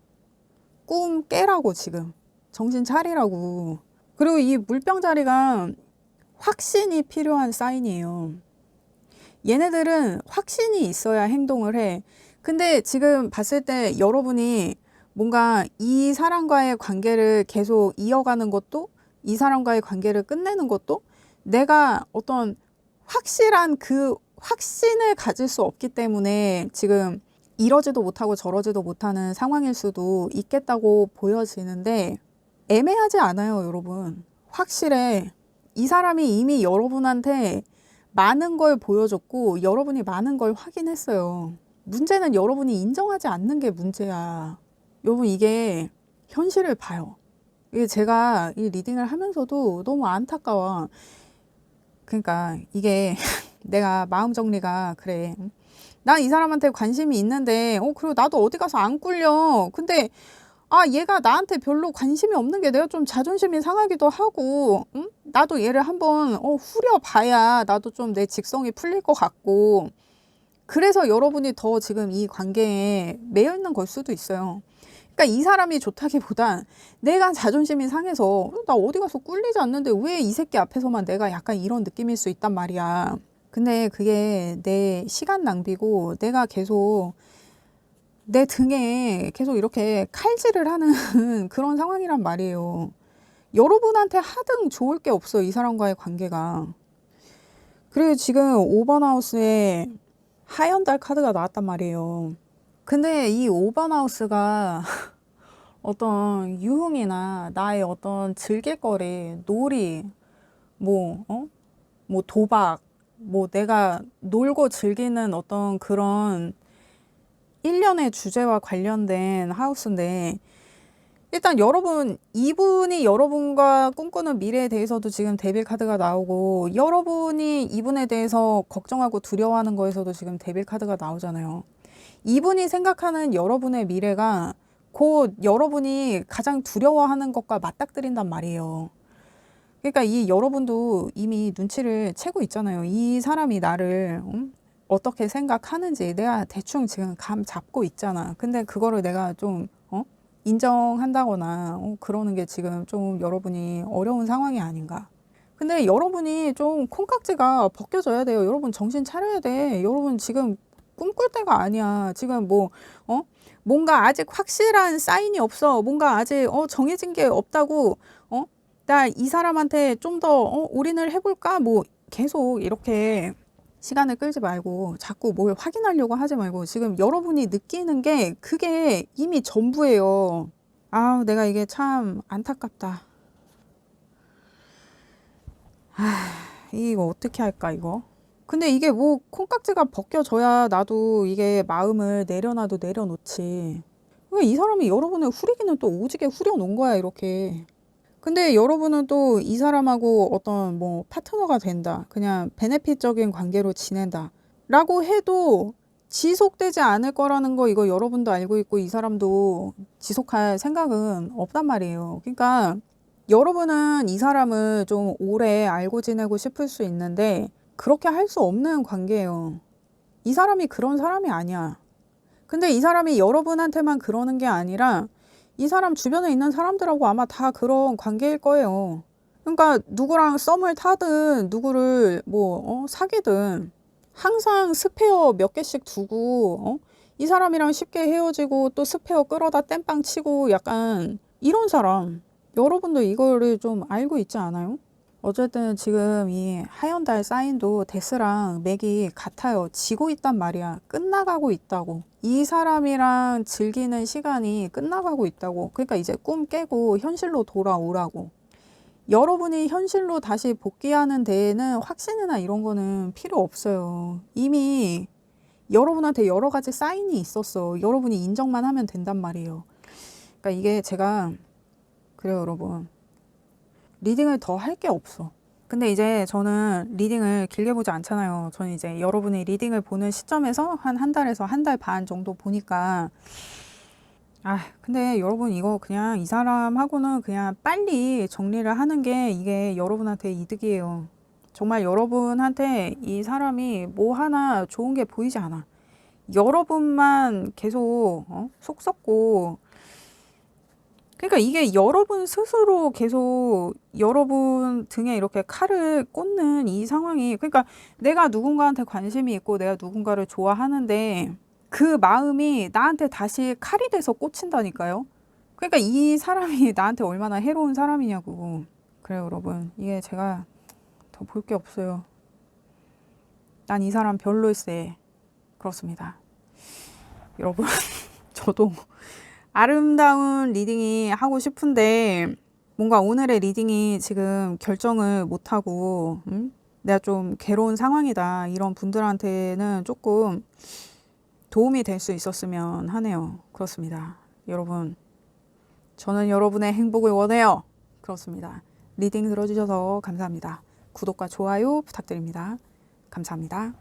꿈 깨라고 지금. 정신 차리라고. 그리고 이 물병자리가 확신이 필요한 사인이에요. 얘네들은 확신이 있어야 행동을 해. 근데 지금 봤을 때 여러분이 뭔가 이 사람과의 관계를 계속 이어가는 것도 이 사람과의 관계를 끝내는 것도 내가 어떤 확실한 그 확신을 가질 수 없기 때문에 지금 이러지도 못하고 저러지도 못하는 상황일 수도 있겠다고 보여지는데 애매하지 않아요, 여러분. 확실해. 이 사람이 이미 여러분한테 많은 걸 보여줬고 여러분이 많은 걸 확인했어요. 문제는 여러분이 인정하지 않는 게 문제야. 여러분 이게 현실을 봐요. 이게 제가 이 리딩을 하면서도 너무 안타까워. 그러니까 이게 내가 마음 정리가 그래. 난 이 사람한테 관심이 있는데 그리고 나도 어디 가서 안 꿀려. 근데 얘가 나한테 별로 관심이 없는 게 내가 좀 자존심이 상하기도 하고, 응? 나도 얘를 한번 후려봐야 나도 좀 내 직성이 풀릴 것 같고, 그래서 여러분이 더 지금 이 관계에 매여 있는 걸 수도 있어요. 그러니까 이 사람이 좋다기보단 내가 자존심이 상해서 나 어디 가서 꿀리지 않는데 왜 이 새끼 앞에서만 내가 약간 이런 느낌일 수 있단 말이야. 근데 그게 내 시간 낭비고 내가 계속 내 등에 계속 이렇게 칼질을 하는 그런 상황이란 말이에요. 여러분한테 하등 좋을 게 없어, 이 사람과의 관계가. 그리고 지금 5번 하우스에 하얀 달 카드가 나왔단 말이에요. 근데 이 5번 하우스가 어떤 유흥이나 나의 어떤 즐길거리, 놀이, 뭐 도박, 뭐 내가 놀고 즐기는 어떤 그런 일련의 주제와 관련된 하우스인데 일단 여러분 이분이 여러분과 꿈꾸는 미래에 대해서도 지금 데빌 카드가 나오고 여러분이 이분에 대해서 걱정하고 두려워하는 거에서도 지금 데빌 카드가 나오잖아요. 이분이 생각하는 여러분의 미래가 곧 여러분이 가장 두려워하는 것과 맞닥뜨린단 말이에요. 그러니까 이 여러분도 이미 눈치를 채고 있잖아요. 이 사람이 나를 어떻게 생각하는지 내가 대충 지금 감 잡고 있잖아. 근데 그거를 내가 좀 인정한다거나 그러는 게 지금 좀 여러분이 어려운 상황이 아닌가. 근데 여러분이 좀 콩깍지가 벗겨져야 돼요. 여러분 정신 차려야 돼. 여러분 지금 꿈꿀 때가 아니야. 지금 뭔가 아직 확실한 사인이 없어. 뭔가 아직 정해진 게 없다고 나 이 사람한테 좀 더 올인을 해볼까? 뭐 계속 이렇게 시간을 끌지 말고 자꾸 뭘 확인하려고 하지 말고 지금 여러분이 느끼는 게 그게 이미 전부예요. 내가 이게 참 안타깝다. 이거 어떻게 할까 이거? 근데 이게 뭐 콩깍지가 벗겨져야 나도 이게 마음을 내려놔도 내려놓지. 왜 이 사람이 여러분을 후리기는 또 오지게 후려놓은 거야 이렇게. 근데 여러분은 또 이 사람하고 어떤 뭐 파트너가 된다. 그냥 베네핏적인 관계로 지낸다. 라고 해도 지속되지 않을 거라는 거 이거 여러분도 알고 있고 이 사람도 지속할 생각은 없단 말이에요. 그러니까 여러분은 이 사람을 좀 오래 알고 지내고 싶을 수 있는데 그렇게 할 수 없는 관계예요. 이 사람이 그런 사람이 아니야. 근데 이 사람이 여러분한테만 그러는 게 아니라 이 사람 주변에 있는 사람들하고 아마 다 그런 관계일 거예요. 그러니까 누구랑 썸을 타든 누구를 사귀든 항상 스페어 몇 개씩 두고 이 사람이랑 쉽게 헤어지고 또 스페어 끌어다 땜빵 치고 약간 이런 사람. 여러분도 이거를 좀 알고 있지 않아요? 어쨌든 지금 이 하얀 달 사인도 데스랑 맥이 같아요. 지고 있단 말이야. 끝나가고 있다고. 이 사람이랑 즐기는 시간이 끝나가고 있다고. 그러니까 이제 꿈 깨고 현실로 돌아오라고. 여러분이 현실로 다시 복귀하는 데에는 확신이나 이런 거는 필요 없어요. 이미 여러분한테 여러 가지 사인이 있었어. 여러분이 인정만 하면 된단 말이에요. 그러니까 이게 제가 그래요, 여러분. 리딩을 더 할 게 없어. 근데 이제 저는 리딩을 길게 보지 않잖아요. 저는 이제 여러분이 리딩을 보는 시점에서 한 달에서 한 달 반 정도 보니까 근데 여러분 이거 그냥 이 사람하고는 그냥 빨리 정리를 하는 게 이게 여러분한테 이득이에요. 정말 여러분한테 이 사람이 뭐 하나 좋은 게 보이지 않아. 여러분만 계속 속 썩고 그러니까 이게 여러분 스스로 계속 여러분 등에 이렇게 칼을 꽂는 이 상황이 그러니까 내가 누군가한테 관심이 있고 내가 누군가를 좋아하는데 그 마음이 나한테 다시 칼이 돼서 꽂힌다니까요. 그러니까 이 사람이 나한테 얼마나 해로운 사람이냐고. 그래요, 여러분. 이게 제가 더 볼 게 없어요. 난 이 사람 별로일세. 그렇습니다. 여러분, 저도 아름다운 리딩이 하고 싶은데 뭔가 오늘의 리딩이 지금 결정을 못하고 내가 좀 괴로운 상황이다. 이런 분들한테는 조금 도움이 될 수 있었으면 하네요. 그렇습니다. 여러분, 저는 여러분의 행복을 원해요. 그렇습니다. 리딩 들어주셔서 감사합니다. 구독과 좋아요 부탁드립니다. 감사합니다.